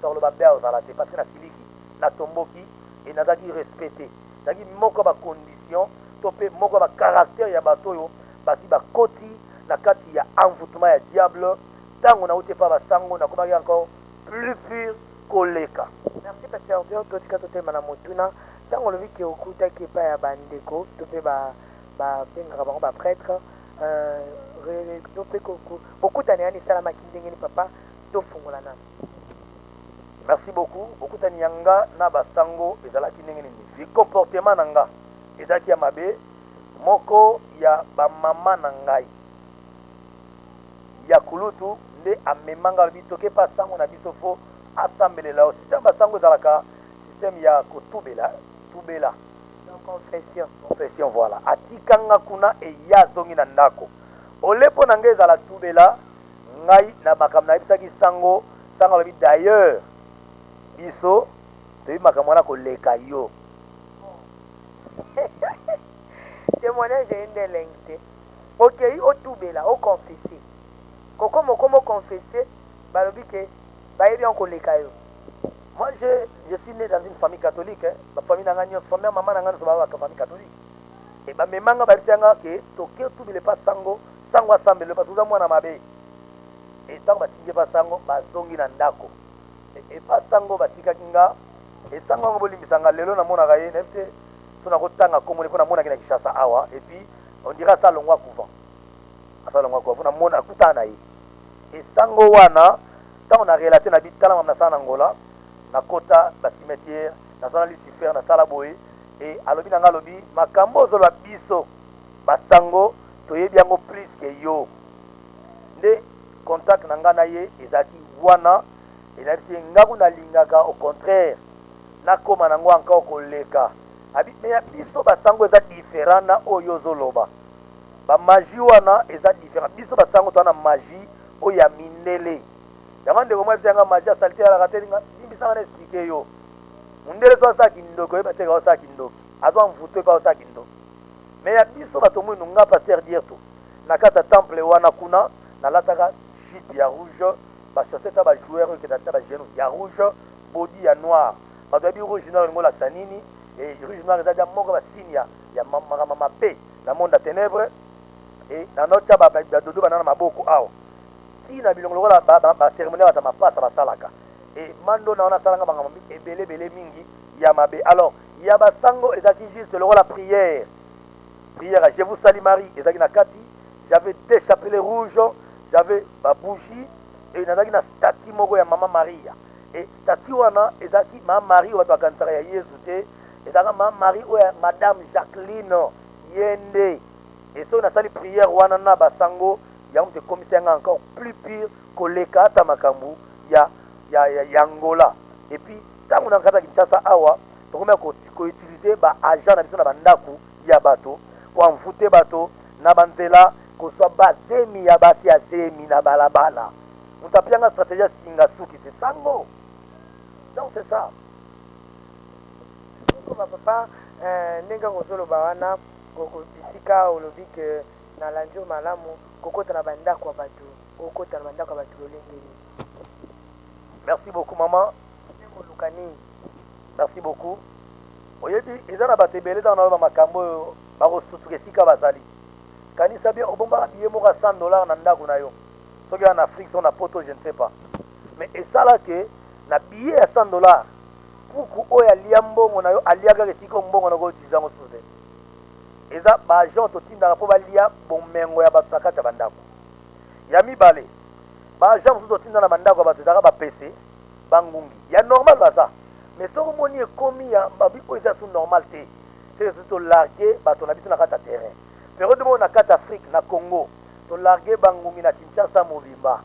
tokoloba be ozala te parce que nasiliki natomboki e nazalaki respecté nazalaki moko ya bacondition to mpe moko ya bacaractere ya bato oyo basi bakoti na kati ya envoûtement ya diable ntango nauti epa basango nakomaki encore plus pur koleka. Merci pasteur Dieu totika totema na motuna ntango olobi ke okutaki epai ya bandeko to mpe babengaka bango baprêtre to mpe bokutani yani esalamaki ndenge ni papa tofungola nano. Merci beaucoup. Okutani yanga na basango ezalaki ndenge nini vi comportement na nga ezalaki ya mabe moko ya bamama na ngai ya kulutu nde amemanga lobi toke pa sango na biso fo assembelela o système basango ezalaka système ya kotubela tubela confession voilà atikanga kuna eya zongi na ndako olepo na ngai ezala tubela ngai na makambo nayebisaki sango lobi d'ailleurs biso toyebi makambo wana koleka yo. Témoignage elengi te okei otubela oconfesse kokomokomo confesse balobi ke bayebi yango koleka yo. Moi je suis né dans une famille catholique ma famille nanga nyonso famille maman nanga nyonso baba famille catholique et bamemanga bayebisi yanga ke toke otubele pa sango asambele parce oza mwana mabe e ntango batingi pa sango bazongi na ndako e pa sango batikaki nga esango yango bolimbisanga lelo namonaka ye nayebi te so nakotanga komoni mpo namonaki na Kinshasa awa et puis on dira asa longwa couvent mpo namona akutana na ye esango wana ntango na relate na bitala nasala na ngola nakota bacimetière nasala Lucifer nasala boye e alobi na nga alobi makambo ozoloba biso basango toyebi yango plus ke yo nde contact na nga na ye ezalaki wana enayebisi ye ngaku nalingaka au contraire nakoma nango encore koleka abi me ya biso basango eza différent na oyo ozoloba bamagie wana eza différent biso basango toza na magie oyo ya mindele yango ndeko mwa yebisa yanga magie asalite alaka te limbisanga na explike yo mundele so asala kindoki oyeba te osala kindoki azwa mvuto epa osala kindoki me ya biso bato mwinu nga pasteur dierto na kati ya temple wana kuna nalataka jupe ya rouge bachaussette ya bajoueur oyo ketata bageno ya rouge body ya noir bato yabi rouge noir elingo olakisa nini e rouge noir eza dia moko basine ya makambo mabe na monde ya ténèbre e nanotya badodo banana maboko awa ntina bilongo lokola bacérémonie bata mapasa basalaka e mando na wana asalanga bangambo ebelebele mingi ya mabe alors ya basango ezalaki juste lokola prière à Je vous salue Marie ezalaki na kati j'avais deux chapelets rouges j'avais babougie et nazalaki na statue moko ya mama Maria et statue wana ezalaki mama Marie oyo bato bakanisaka ya Yesu te ezalaka mama Marie oyo ya madame Jacqueline yende et soki nasali prière wana na basango yango te komisi yanga encore plus pire koleka ata makambo ya Angola et puis ntango na kati ya Kinshasa awa tokomi koutilize baagent na biso na bandako ya bato koamvute bato na banzela kozwa bazemi ya basi ya zemi na balabala moto apianga stratégie ya singa suki c'est sango donc c'est ça papa ndenge kozoloba wana bisika olobi ke na landio malamu kokota na bandako ya bato okota na bandako ya bato lolengeni. Merci beaucoup maman. Merci beaucoup. Oyebi eza na bato ebele ntango naloba makambo oyo bakosutuka esika bazali kanisa bien obombaka biye moko ya $100 na ndako na yo soki ya na Afrique so na poto je ne sais pas mais esalaki na biye ya $100 puku oyo alia mbongo na yo aliaka esika mbongo na koutiliza yango susu te eza baagent totindaka mpo balia bomengo ya bato na kati ya bandako ya mibale baagent mosusu totinda na bandako ya bato ezalaka bapese bangungi ya normal baza mais soki omoni ekomi ya babi oyo eza su normal te c'est que tolarge bato na biso na kati ya terrain période moko na kati Afrique na Congo tolarge bangungi na Kinshasa mobimba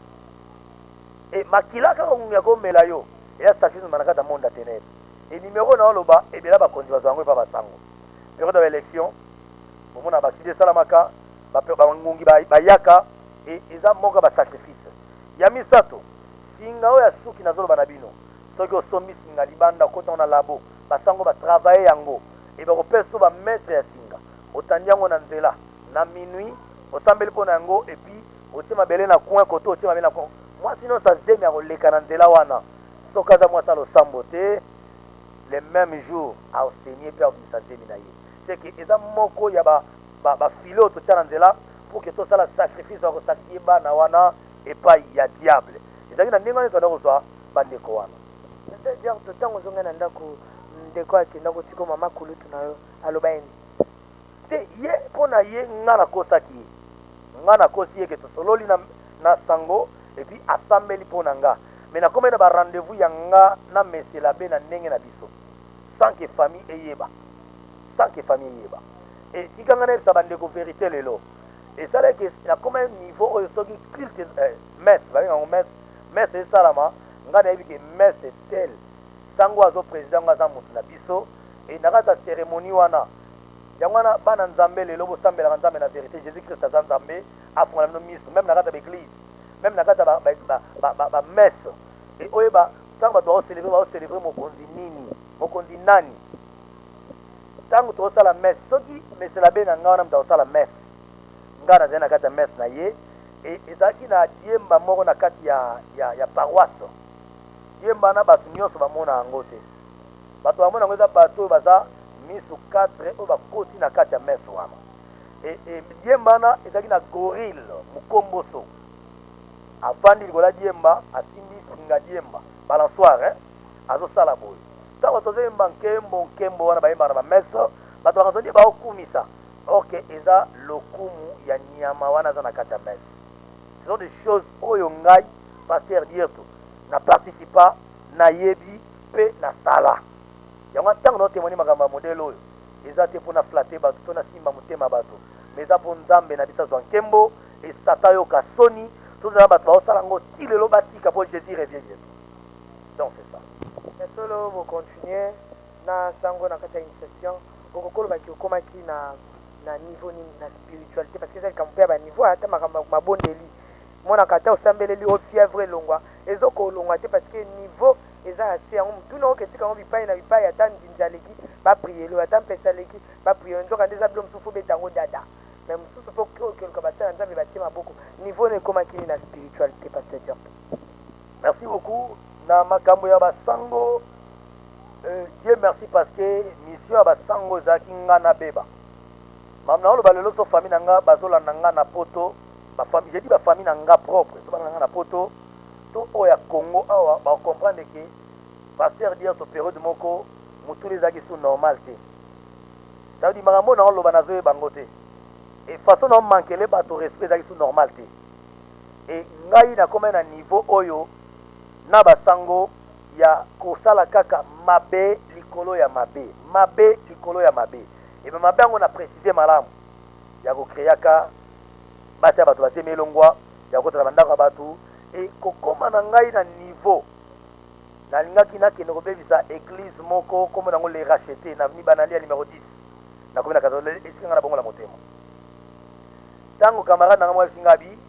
e makila kaka ngungi ya komela yo eya sacrifice na kati ya monde ya ténèbre e numéro na oloba ebela bakonzi bazwa yango epa basango période ya élection bomona baaccident esalamaka bangungi bayaka e eza moko ya basacrifice ya misato singa oyo ya suki nazoloba na bino soki osombi singa libanda okota na labo basango batravaye yango e bakopesa so bamaître ya singa otandi yango na nzela na minuit osambeli mpo na yango epuis otie mabele na coin koto otie mabele na coin moi sinon ça zemi akoleka na nzela wana soki aza mwasi alosambo te le même jour aosenie mpe akomisa zemi na ye c'est que eza moko ya bafile oyo totia na nzela pour ke tosala sacrifice ya kosakrifie bana wana epai ya diable ezalaki na ndenge wana toanda kozwa bandeko wana c'est-à-dire totango ozonga na ndako ndeko akenda kotika mama kulutu na yo aloba eni te ye mpo na ye nga nakosaki ye nga nakosi ye ke tosololi na sango epuis asambeli mpo na nga me nakomai na barendez-vous ya nga na mesela be na ndenge na biso sans que famille eyeba e tika nga nayebisa bandeko vérité lelo esalaki nakomai niveau oyo soki culte messe babengango messe esalama nga nayebi ke messe tel sango azo président ngo aza moto na biso e na kati ya cérémonie wana yango wana bana nzambe lelo bosambelaka nzambe na vérité jésus christ aza nzambe afungola bino miso même na kati ya baeglise même na kati ya bamesse e oyeba ntango bato baocélébre mokonzi nini mokonzi nani ntango tozosala messe soki mesela be na nga wana moto akosala messe nga nazali na kati ya messe na ye e ezalaki na diemba moko na kati ya paroisse diemba wana bato nyonso bamona yango te bato bamona yango eza bato oyo baza misu 4 oyo bakoti na kati ya messe wana e diemba wana ezalaki na gorille mokomboso afandi likolo ya diemba asimbi singa diemba balansoire azosala boye ntango tozoyemba nkembo wana bayembaka na bamesse bato bakazondie baokumisa ok eza lokumu ya nyama wana aza na kati ya messe ce sont des choses oyo ngai paster dirto na participa nayebi mpe nasala yango ntango naotémoigne makambo ya modele oyo eza te mpo na flate bato to na simba motema bato me eza mpo nzambe na biso azwa nkembo esata yoka soni soki eza bato baosala yango ti lelo batika mpo jésus revient bientôt donc c'est ça mais solo bocontinue na sango na kati ya initiation okokolobaki okomaki na niveau nini na spiritualité parce que ezali kampo mpe ya baniveau ata makambo mabondeli monaka ata osambeleli ofièvre elongwa ezokolongwa te parce que niveau eza ase yango mutuna oketika yango bipai na bipai ata ndinzi aleki baprielo ata mpesa aleki baprielo nzoka nde eza bilo mosusu obeta yango dada mais mosusu mpe okeluka basala nzambe batie maboko niveau na ekomaki nini na spiritualité pasteur diorto merci beaucoup na makambo ya basango Dieu merci parce que mission ya basango ezalaki nga na beba mamna oloba lelo so famille na nga bazolanda nga na poto j'ai dit bafamille na nga propre ezobanda na nga na poto to oyo ya congo awa bacomprendre ke pasteur dire to période moko motuli ezalaki su normal te ça veut dire makambo na oloba nazoyeba yango te e façon na omankele bato respect ezalaki su normal te e ngai nakomai na niveau oyo na basango ya kosala kaka mabe likolo ya mabe likolo ya mabe ebe mabe yango na précise malamu ya kokreaka basi ya bato basemi elongwa ya kotala bandako ya bato e kokoma na ngai na niveau nalingaki nakende kobebisa église moko kombo nango le racheté na avenue Banalia numéro 10 nakomi na kaza esika nga na bongo la motema ntango camarade na nga mwa bisinga bi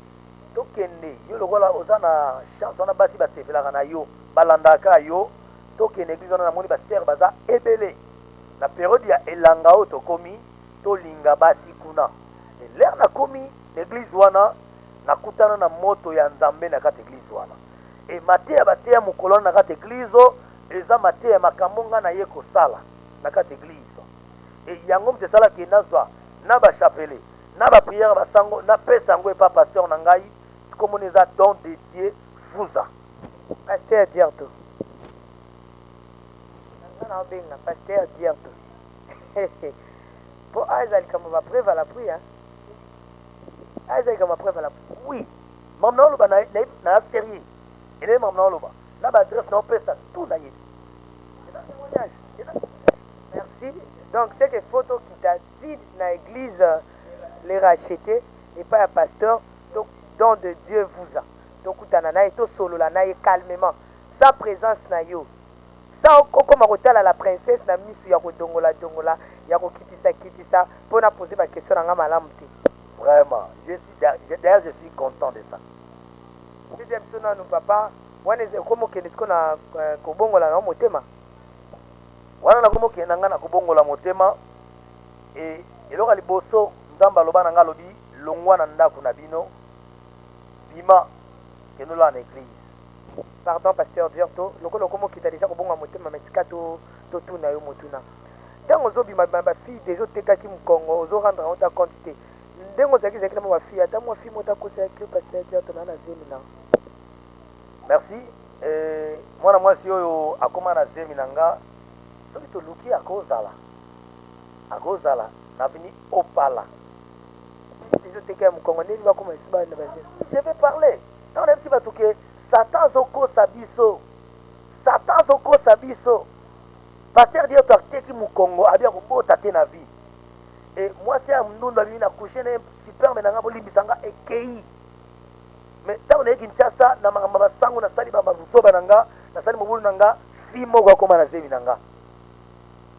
tokende yo lokola oza na chance wana basi basepelaka na yo balandaka yo tokende église wana namoni basere baza ebele na période ya elanga oyo tokomi tolinga basi kuna lere nakomi na église wana nakutana na moto ya nzambe na kati église wana e mateya bateya mokolo wana na kati église eza mateya makambo nga na ye kosala na kati église e yango moto esalaki nazwa na bachapele na bapriere basango napesa yango epa pasteur na ngai komona eza don dédié vuza pasteur diarto nga na obenga pasteur diarto po azali kama bapreuve à la pluie azali kama preuve à la pluie oui mam na oloba na sérieux ene mam na oloba na baadresse na opesa tout na yebi eza témoignage merci donc c'est que photo qui t'a dit na église les racheter et pas un pasteur donc don de Dieu vous a donc utana na to solo la na calmement sa présence na yo sa okoma kotala la princesse na misu ya kodongola dongola ya kokitisa pona poser ba question na nga malamu te vraiment d'ailleurs je suis content de ça deuxième sona nous papa wana komo kenesko na kobongola na motema wana na komo kena nga na kobongola motema e eloko liboso nzamba loba na nga lobi longwa na ndako na bino bima kendo la na église. Pardon, pasteur Diorto, lokolo komo kita déjà kobonga motema metika to tuna yo motuna. Ntango ozobima ba fille déjà otekaki mokongo ozorendre yango ta quantité. Ndengo ozalaki ezalaki na ba fille ata mwa fille moko akoseyaki pasteur Diorto na zemi na. Merci. Mwana mwasi oyo akoma na zemi na nga soki toluki akozala na vini opala. Déjà otekaki mokongo ndeni bakoma esu bana ba zemi. Je vais parler. Tant même si batuke Satan zokosa biso. Pasteur Dieu teki mukongo abia kobota te na vie. Et moi c'est mndundu abimi na coucher na super menanga bolimbisanga ekei. Mais tant on est Kinshasa na mama sango na sali baba busoba nanga na sali mobulu nanga fimo kwa koma na zemi nanga.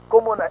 Comment na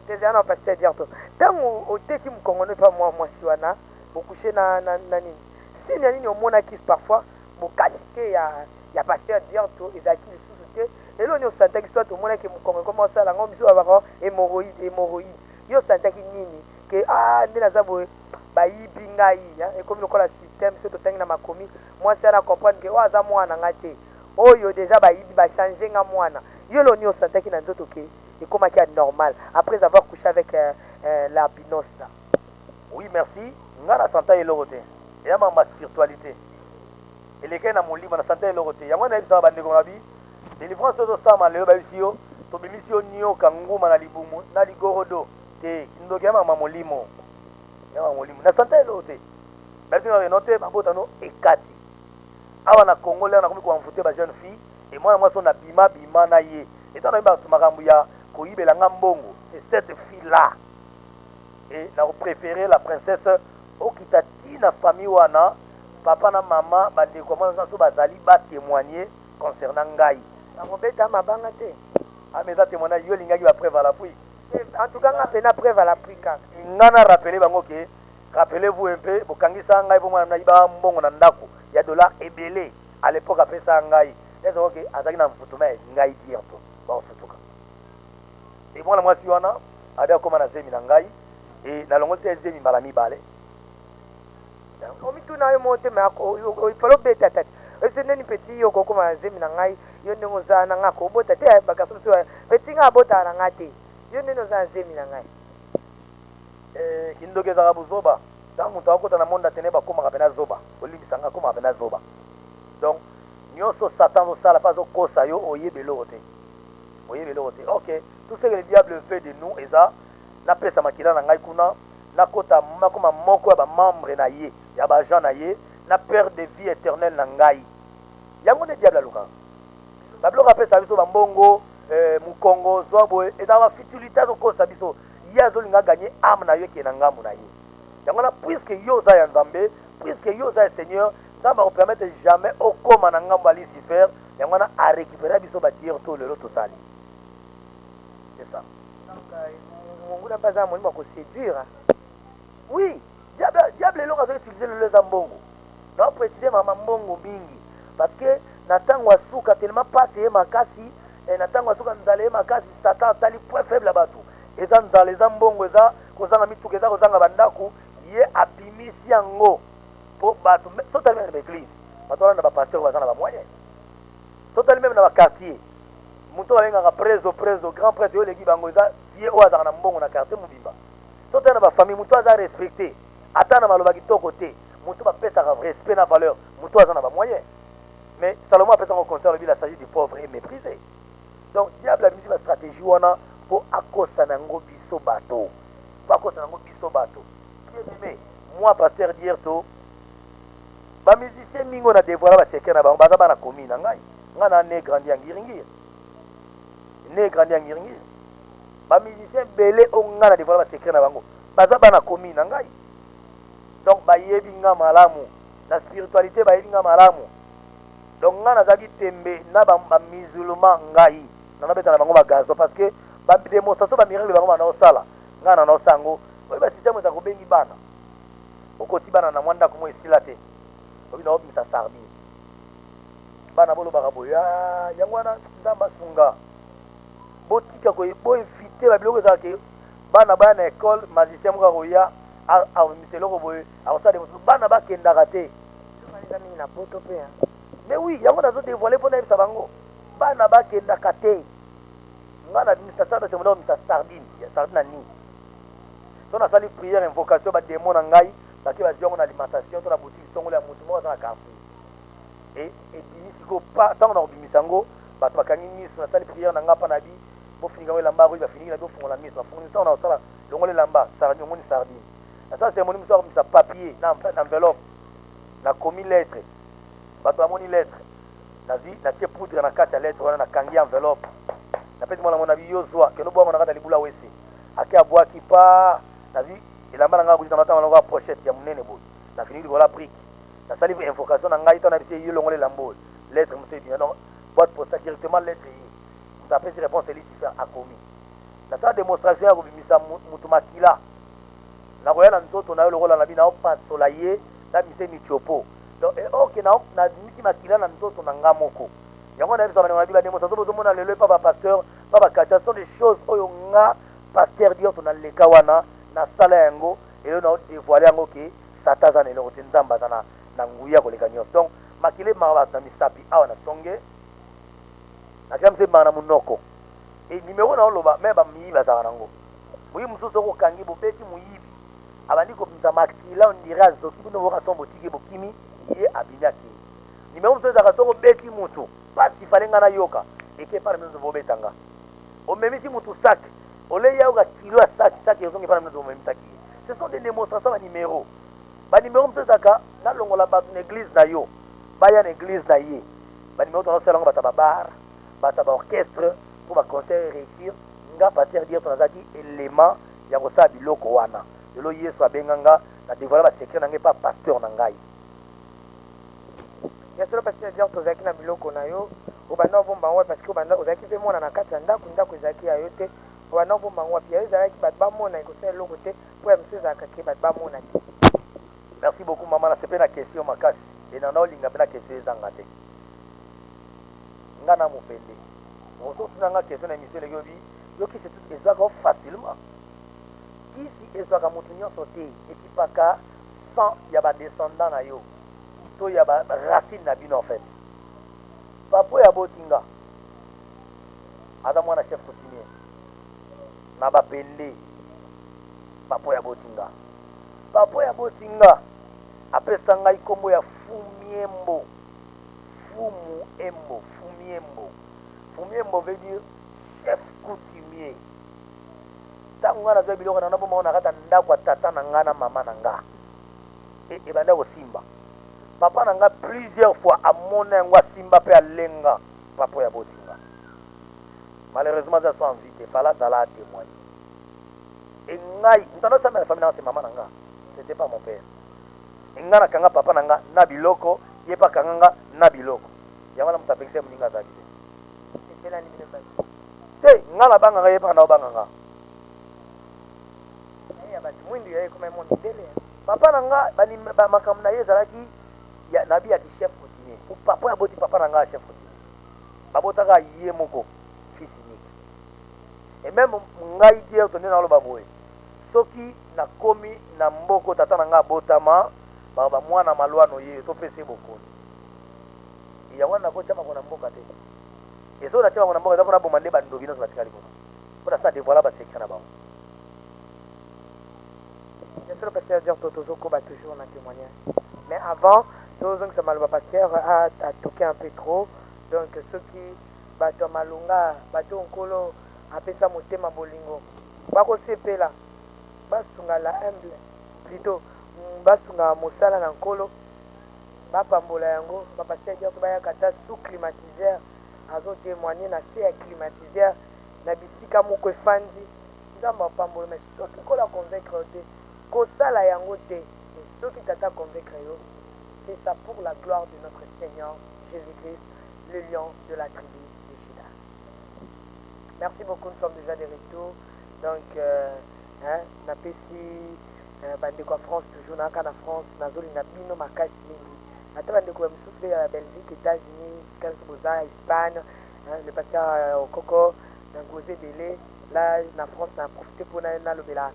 Tezana pasteur Diorto. Tango oteki mokongo ne pas moi siwana bokoucher na nini. Si nani omona ki parfois bokasité ya pasteur Diorto ezaki lisusu te. Elo ni osantaki soit omona ki mokongo comment ça la ngombi so ba hémorroïde. Yo santaki nini ke nde naza boye bayibi ngai et comme le système so totangi na makomi moi ça na comprendre que aza mwana ngate oyo déjà bayibi ba changer nga mwana. Yo lo ni osantaki na nzoto ke et comment qui est normal après avoir couché avec la binos là. Oui, merci. Nga na santa elorote. Et ma spiritualité. Et les gens dans mon livre na santa elorote. Ya mwana ebisa bande ko nabi. Délivrance to sama leo ba bisio. To bimisio nio kanguma na libumu na ligorodo. Te kindoke ma molimo. Ya molimo. Na santa elorote. Ba bisio na note ba botano ekati. Awa na Congo là na komi ko envoûter ba jeune fille et moi so na bima na ye. Et tant na ba makambu ya koyibela ngambongo. C'est cette fille là. Et na préféré la princesse okitati na famille wana papa na maman bande comment ça so bazali ba témoigner concernant ngai na robeta mabanga te mais ça témoignage yo lingaki ba preuve à l'appui. En tout cas nga pena preuve à l'appui kaka ngana rappeler bango ke rappelez-vous un peu bokangisa ngai bo mwana iba mbongo na ndako ya dollar ebele à l'époque apesa ngai ezo ok azaki na mfutuma ngai dirto ba futuka et mwana mwasi wana abia koma na zemi na ngai et na longo tse zemi mbala mibale. omituna yo monte mais il faut beta tati epse neni petit yo koko mazemi na ngai yo ndenge za na nga ko bota te bakaso so petit nga bota na ngate yo ndenge za zemi na ngai kindoke za buzoba tangu mutawakota na monde atene ba koma kapena zoba olimbisanga koma kapena zoba donc nyoso satan zo sala pas zo kosa yo oyebelo te ok tout ce que le diable fait de nous eza na pesa makila na ngai kuna na kota makoma moko ya ba membre na ye ya ba gens na ye na perte de vie éternelle na ngai yango ne diable aluka ba bloka pesa biso ba mbongo mukongo zwabo eta ba futilité zo kosa biso ya zo linga gagner âme na yo ke na ngamu na ye yango na puisque yo za ya nzambe puisque yo za seigneur ça va vous permettre jamais au koma na ngamu ba Lucifer yango na a récupérer biso ba dire to lelo to sali c'est ça. Mungu n'a pas un moyen de séduire. Oui, diable est là quand utiliser le lezambongo. Non, précisément mbongo mingi. Parce que natango asuka tellement passé makasi et natango asuka nzale makasi Satan tali point faible là batu. Eza nzale zambongo eza kozanga mituka eza kozanga bandaku ye abimisi yango po batu sotali même na église. Batu wana ba pasteur bazana ba moyen. Sotali même na ba quartier. Muto alenga preso grand prêtre yo legi bango eza vie o azaka na mbongo na quartier mobimba. Sote na ba famille muto aza respecté ata na maloba kitoko te muto ba pesa ka respect na valeur muto aza na ba moyen. Mais Salomon appelle en concert le il s'agit du pauvre et méprisé. Donc diable a mis une stratégie wana pour akosa nango biso bato. Pour akosa nango biso bato. Bien aimé, moi pasteur Dierto ba musicien mingo na dévoiler ba secret na ba baza na commune na ngai. Ngana ne grandi angiringir. Ne grandi angiringi ba musicien belé o ngana de voilà secret na bango baza bana komi na ngai donc ba yebi nga malamu na spiritualité ba yebi nga malamu donc ngana zaki tembe na ba musulman ngai na beta na bango ba gazo parce que ba démonstration ba miracle bango na osala ngana na osango oyi ba système za ko bengi bana okoti bana na mwanda ko mo esila te obi na obimisa sardi bana bolo ba boya yangwana ndamba sunga botika ko bo invité ba biloko za ke bana bana école magicien mo ko ya a miselo ko boye a ça de bana ba kenda raté eza mingi na poto mpe mais oui yango nazo dévoiler mpo nayebisa bango bana bakendaka te nga na bimisa sala basemonao bimisa sardine ya sardine na ni so nasali prière invocation bademo na ngai bake bazwi yango na alimentation to na boutique songolo ya motu moko aza na quartier ebimi sikoyo ntango na kobimisa yango bato bakangi miso nasali prière na nga mpa na bi bofininga ngo elamba oyo bafiniki na bofungola miso nafungola miso ntango na kosala longola elamba sardine omoni sardine nasala cérémonie miso akobimisa papier na enveloppe nakomi lettre bato bamoni lettre nazwi natie poudre na kati ya lettre wana nakangi enveloppe napesi mwana mona biyozwa kendo bwango na kati ya libula wese ake abwaki pa nazwi elamba na ngai akuti na matama longo ya pochette ya monene boye nafiniki likola brike nasali invocation na ngai to na bisi ye longola elamba oyo lettre moso ebima donc boîte postale directement lettre ye moto apesi réponse elisifer akomi nasala démonstration ya kobimisa motu makila nakoya na nzoto na yo lokola na bino naopasola ye nabimisa mitiopo donc oke nabimisi makila na nzoto na nga moko yango nayebisa banengo na bi bademonstration bozomona lelo epa bapasteur pa bakatia sont des choses oyo nga pasteur dio to naleka wana nasala yango elo naodévoile yango ke sata aza na eloko te nzambe aza na nguya koleka nyonso donc makila emaka bato na misapi awa na songe nakila miso emaka na monoko nimero na oloba me bamiyibi azalaka nango moyibi mosusu okokangi bobeti moyibi abandi kobimisa makila ondire azoki bino boka son botiki bokimi ye abimi akei nimero mosusu ezalaka soko obeti mutu pasi fale nga na yoka eke pana mino bobetanga omemisi mutu sak ole yaoka kilo ya saki ezongi pana mino omemisaki ye ce sont des démonstrations banimero banimero mosusu ezalaka nalongola bato na église na yo baya na église na ye banimero tonaosalango bato ya babar bato ya baorchestre mpo baconcert réussir nga paster dire to nazalaki élément ya kosala biloko wana lelo yesu abenganga na dévoile basekret na ngai mpa pasteur na ngai ya solo paster dire tozalaki na biloko na yo obanda obomba yango parce que obanda ozalaki mpe mona na kati ya ndako ezalaki ya yo te obanda obomba yango wapi yayo ezalaki bato bamona ekosala eloko te mpo ya mosu ezalaka ke bato bamona te. Merci beaucoup mama nasepe na question makasi enanda olinga mpe na question ezanga te nga na mopende osotunanga question na émission eleki obi yo kisi ezwaka facilement kisi ezwaka motu nyonso te ekipaka 100 ya badescendant na yo to ya baracine na bino en fait papo ya botinga aza mwana chef coutumier na bapende papo ya botinga apesa ngai kombo ya Fumiembo Fumiembo veut dire chef coutumier ntango nga nazwa biloko na naboma na kata ndako ya tata na nga na mama na nga ebanda kosimba papa na nga plusieurs fois amona yango asimba mpe alenga papo ya botinga malheureusement aza so envie fala azala atémoigne engai ntando osambela famille nanga se mama na nga c'était pas mon père enga nakanga papa na nga na biloko ye mpe akanga nga na biloko yango na moto apekisa moninga azalaki te nga nabanganga ye mpe na obanganga papa na nga makambo na ye ezalaki nabi yaki chef coutumier papa aboti papa na nga chef coutumier babotaka ye moko fils unique et même ngai diere tonde naloba boye soki nakomi na mboko tata na nga abotama bamwana malwano ye topesa bokonzi yango wana nakotia bango na mboka te esoki natia bango na mboka eza mpona boma nde bandoki nyonso batikali kuna mpona sina dévoila basekret na bango. Bien sûr, le pasteur dire Totozo Koba toujours dans le témoignage. Mais avant, Totozo ça le pasteur a toqué un peu trop. Donc ceux qui bato malunga, bato nkolo apesa motema bolingo. Bako sepe là. Basunga la humble. Plutôt basunga mosala na nkolo. Ba pambola yango, ba pasteur dire to baya kata sous climatiseur. Azo témoigner na se climatiseur na bisika moko efandi. Nzamba pambola mais ceux qui kola convaincre te kosala yango te et ceux qui tata convaincre yo c'est ça pour la gloire de notre Seigneur Jésus-Christ, le lion de la tribu de Juda. Merci beaucoup, nous sommes déjà de retour. Donc na pesi bandeko France toujours na kana France nazoli na bino makasi mingi. Ata bandeko ya misusu ya Belgique, États-Unis, bisika soboza Espagne, le pasteur Okoko na Gosé Belé là na France na profiter pour na lobela.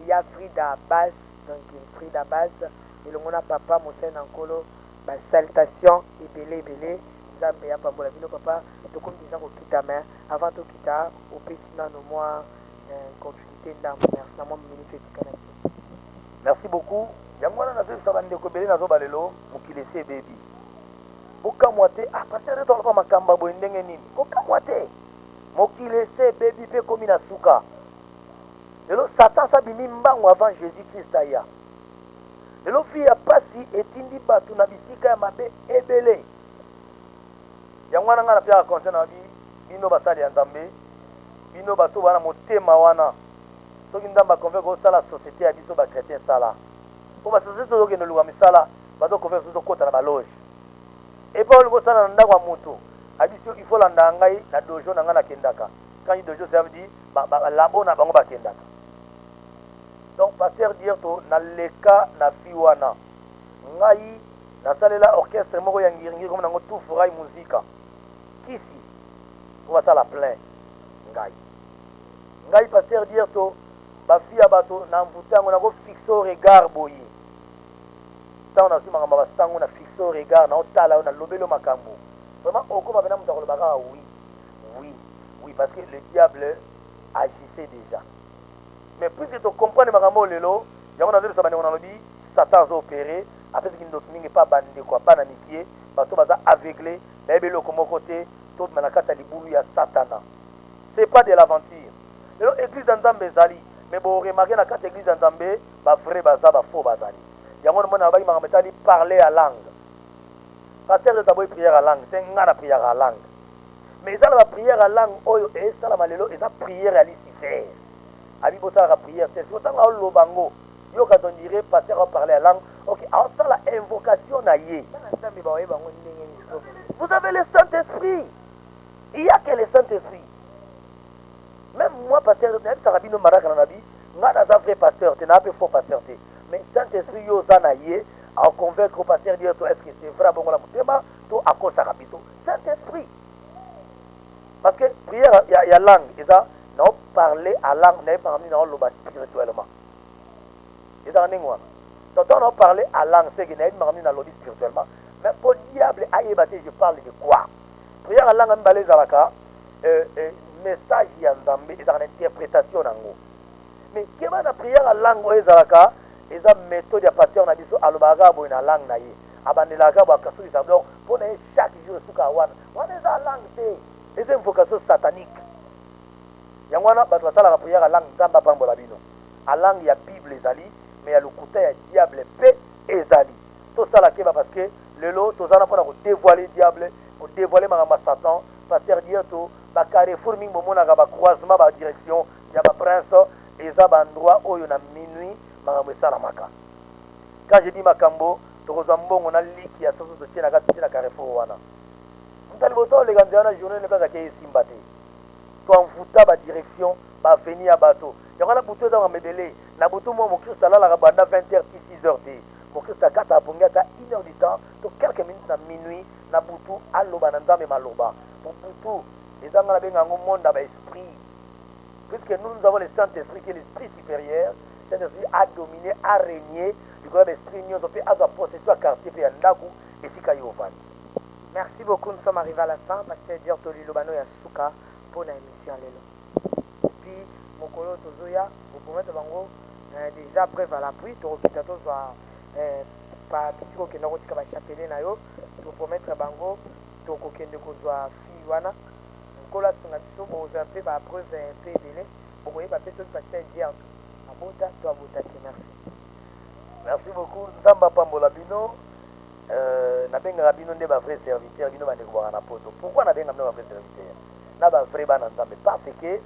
Il y a Frida Bass, donc Frida Bass, et le mona papa Moussen Ankolo, salutation ebele nzambe ya pambola bino papa tokomi déjà kokita mais avant tokita opesi nano mwa continuité ndambo merci na mwa minute etika na biso. Merci beaucoup. Yango wana nazebisa bandeko ebele nazoba lelo mokili esi ebebi bokamwa te paster de toloba makambo boye ndenge nini bokamwa te mokili esi ebebi mpe komi na suka lelo satan sabimi mbango avant jésus christ aya lelo vi ya pasi etindi bato na bisika ya mabe ebele yango wana ngai napiaka conseil na bino basali ya nzambe bino bato bana motema wana soki ndambe akonve kosala société ya biso bachrétien sala po basociété tozokende luka misala bazokonve tozokota na baloge epa olingi osala na ndako ya moto abisi il faut landa ngai na dojo na ngai nakendaka quand dojo ça veut dire labo na bango bakendaka donc pasteur dire to na leka na vi wana ngai nasalela orchestre moko ya ngiringiri komi nango tout furai muzika kisi po basala plein ngai pasteur dire to bafi ya bato na mvuta yango nako fixe au regard boye ntango nazwi makambo basango na fixe au regard na otala oyo nalobeli makambo vraiment okoma pena moto akoloba kaka oui parce que le diable agissait déjà mais puisque tocomprendre makambo lelo yango nazolisa bandeko nalobi satan aza opéré apesaki ndoki mingi mpa bandeko ya bana mikie bato baza aveugle nayebi eloko moko te tobima na kati ya libulu ya satana c'est pas de l'aventure lelo église ya nzambe ezali mais boremarke na kati ya église ya nzambe bavrai baza bafaux bazali yango nomona babaki makambo etali parler à langue pasteur etaboyi prière à langue te nga na prière à langue mais eza na baprière à langue oyo esalama lelo eza prière ya lucifer abi bosalaka prière te siko ntango aoloba ngo yoka ton dirait pasteur aparler à langue ok aosala invocation na ye nzambe baoyeba ngo ndenge nini siko vous avez le Saint-Esprit il y a que le Saint-Esprit même moi pasteur nayebisaka bino maraka na nabi nga naza vrai pasteur te naa mpe faux pasteur te mais Saint-Esprit yo oza na ye aconvaincre au pasteur dire to est-ce que c'est vrai bongo la motema to akosaka biso Saint-Esprit parce que prière ya langue eza na parler à langue na parmi na loba spirituellement eza ndenge wana donc on parler à langue c'est que na parmi na lobi spirituellement mais pour diable ayeba te je parle de quoi prière à langue mbala ezalaka message ya nzambe ezalaka na interprétation nango mais keba na prière à langue oyo ezalaka eza méthode ya pasteur na biso alobaka boye na langue na ye abandelaka bo akasukisa donc mpo na ye chaque jour esuka wana eza langue te eza invocation satanique yango wana bato basalaka prière à langue nzambe apambola bino à langue ya bible ezali mais ya lokuta ya diable mpe ezali tosala keba parce que lelo tozala mpona kodévoile diable kodévoile makambo ya satan pasteur dire to bacarrefour mingi bomonaka bacroisement badirection ya baprince eza bandroit oyo na minuit makambo esalamaka quand je dis makambo tokozwa mbongo na liki ya soso totienaka totiena carrefour wana mutali bosa oleka nzela na journée neplasaki esimba te toamfuta badirection baveni ya bato yango wana butu eza makambo ebele na butu mwa mokristo alalaka banda 20h ti 6h te mokristo akata apongi ata 1h du temps to quelques minutes na minuit na butu aloba na nzambe maloba po butu ezanga na benga yango monde ya baesprit puisque nous avons le Saint-Esprit qui est l'esprit supérieur. Saint-Esprit a dominé, a régné. Du coup, l'esprit nous a possession à quartier et à Ndaku et Sika Yovandi. Merci beaucoup, nous sommes arrivés à la fin. Pasteur Dior Toli Lobano Yasuka pour l'émission Lelo. Puis, Mokolo Tozoya, vous pouvez bango déjà preuve à l'appui. Tu as soit pas bisiko qui n'a pas chapelé na yo. Tu promettre bango, tu kokende kozwa fiwana. Kola sunga biso bozo un peu ba preuve un peu belé bokoye ba peso pasteur Dior abota to abota te merci beaucoup nzamba pambola bino na benga bino nde ba vrai serviteur bino ba ndeko na poto pourquoi na benga bino ba vrai serviteur na ba vrai bana nzambe parce que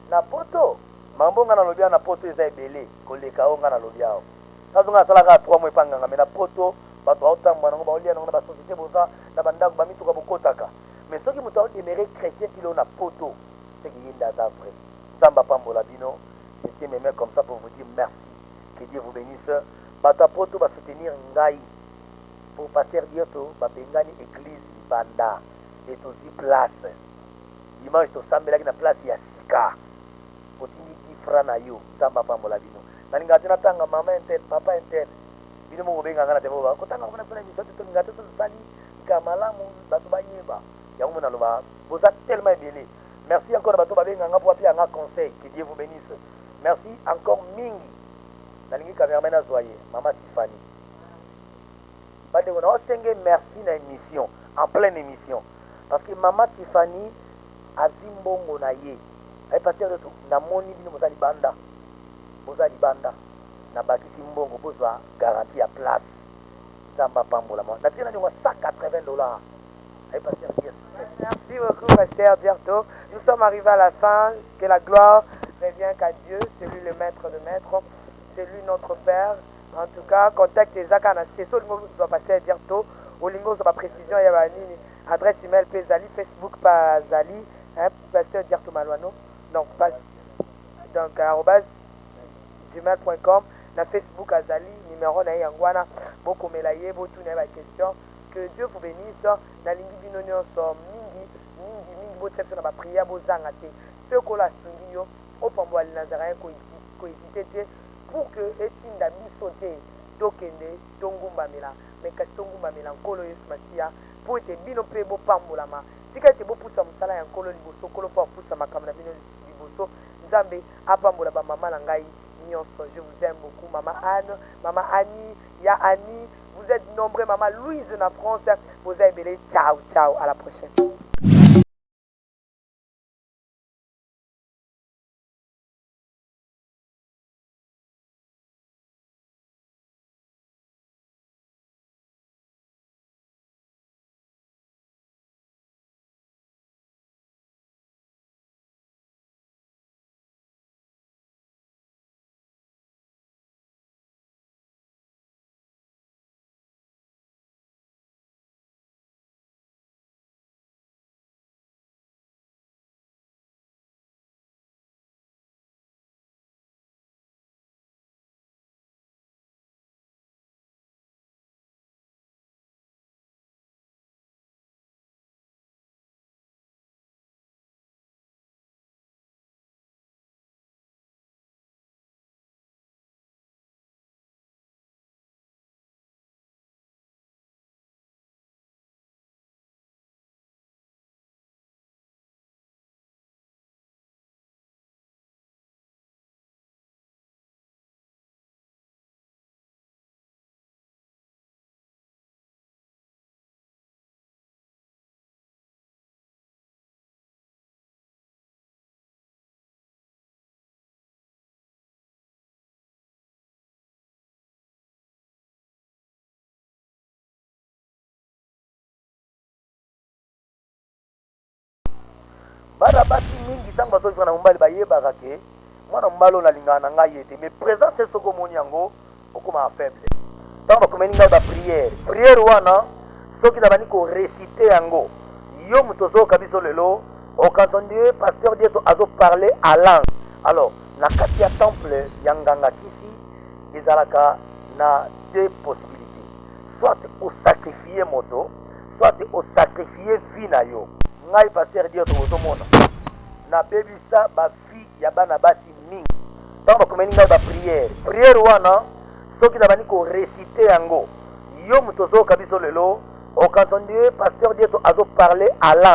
na poto mambo nga na lobia na poto eza ebele koleka o nga na lobia o tazonga salaka 3 mois panga mais na poto bato aotamba nango ba olia nango na ba société boza na bandako ba mituka bokotaka. Mais ceux qui m'ont demeuré chrétien qui l'ont à poto, c'est qu'il y a une vrai. Zamba Pambola Bino, je tiens mes mains comme ça pour vous dire merci. Que Dieu vous bénisse. Bata poto va soutenir Ngai. Pour pasteur Dioto, va bengani église Banda. Et aussi place. Dimanche, to sambe la place ya Sika. Pour tini 10 francs na yo. Zamba Pambola Bino. Nalinga tena tanga maman interne, papa interne. bino mo benga ngana tebo ba kotanga kuna funa biso to ngata to sali kamalamu bato bayeba yango mona loba vous êtes tellement bien. Merci encore bato ba benga ngapo api anga conseil, que Dieu vous bénisse. Merci encore mingi nalingi cameraman azoye mama Tiffany bade on senge merci na émission en pleine émission parce que mama Tiffany a vimbongo na ye ay pasteur de tout na moni bino mozali banda na bakisi mbongo bozwa garantie à place zamba pambola mo na tina ni $180 ay pasteur dire. Merci beaucoup pasteur Diarto. Nous sommes arrivés à la fin. Que la gloire revient qu'à Dieu, celui le maître de maître, celui notre père. En tout cas, contact Ezaka na c'est sur le pasteur Diarto. Au lingo sur la précision il y a une adresse email Pezali, Facebook pas Zali, pasteur Diarto Malouano. Donc @gmail.com, na Facebook Azali, numéro na yangwana, beaucoup melaye, beaucoup tout na question. Que Dieu vous bénisse. Na lingi bino nyonso mingi bo chepso na ba prière bo zanga te. Ce ko la sungi yo o pambo ali Nazareth ko hésiter te pour que etinda bisote tokende tongumba mela. Mais kasi tongumba mela nkolo Yesu Masia pour ete bino pe bo pambola ma. Tika ete bo pusa musala ya nkolo liboso kolo pa pusa makamna na bino liboso. Nzambe apambola ba mama na ngai nyonso. Je vous aime beaucoup maman Anne, maman Annie, ya Annie. Vous êtes nombreux, maman Louise en France. Vous êtes belle. Ciao, ciao. À la prochaine. Bana basi mingi tango bazoza na mbali bayebaka ke mwana mbalo na lingana na ngai ete mais présence te soko moni yango okoma faible tango bakomeli ngai ba prière wana soki na bani ko réciter yango yo mutozo kabiso lelo okanzonde pasteur Diarto azo parler à langue. Alors na kati ya temple ya nganga kisi ezalaka na deux possibilités, soit au sacrifier moto, soit au sacrifier vie na yo. Ngai pasteur Diarto ozomona na bebisa ba fi ya bana basi mingi tango bakomeli ngai ba prière wana soki na bani ko réciter yango yo mutozo kabiso lelo okanzonde pasteur Diarto azo parler à langue.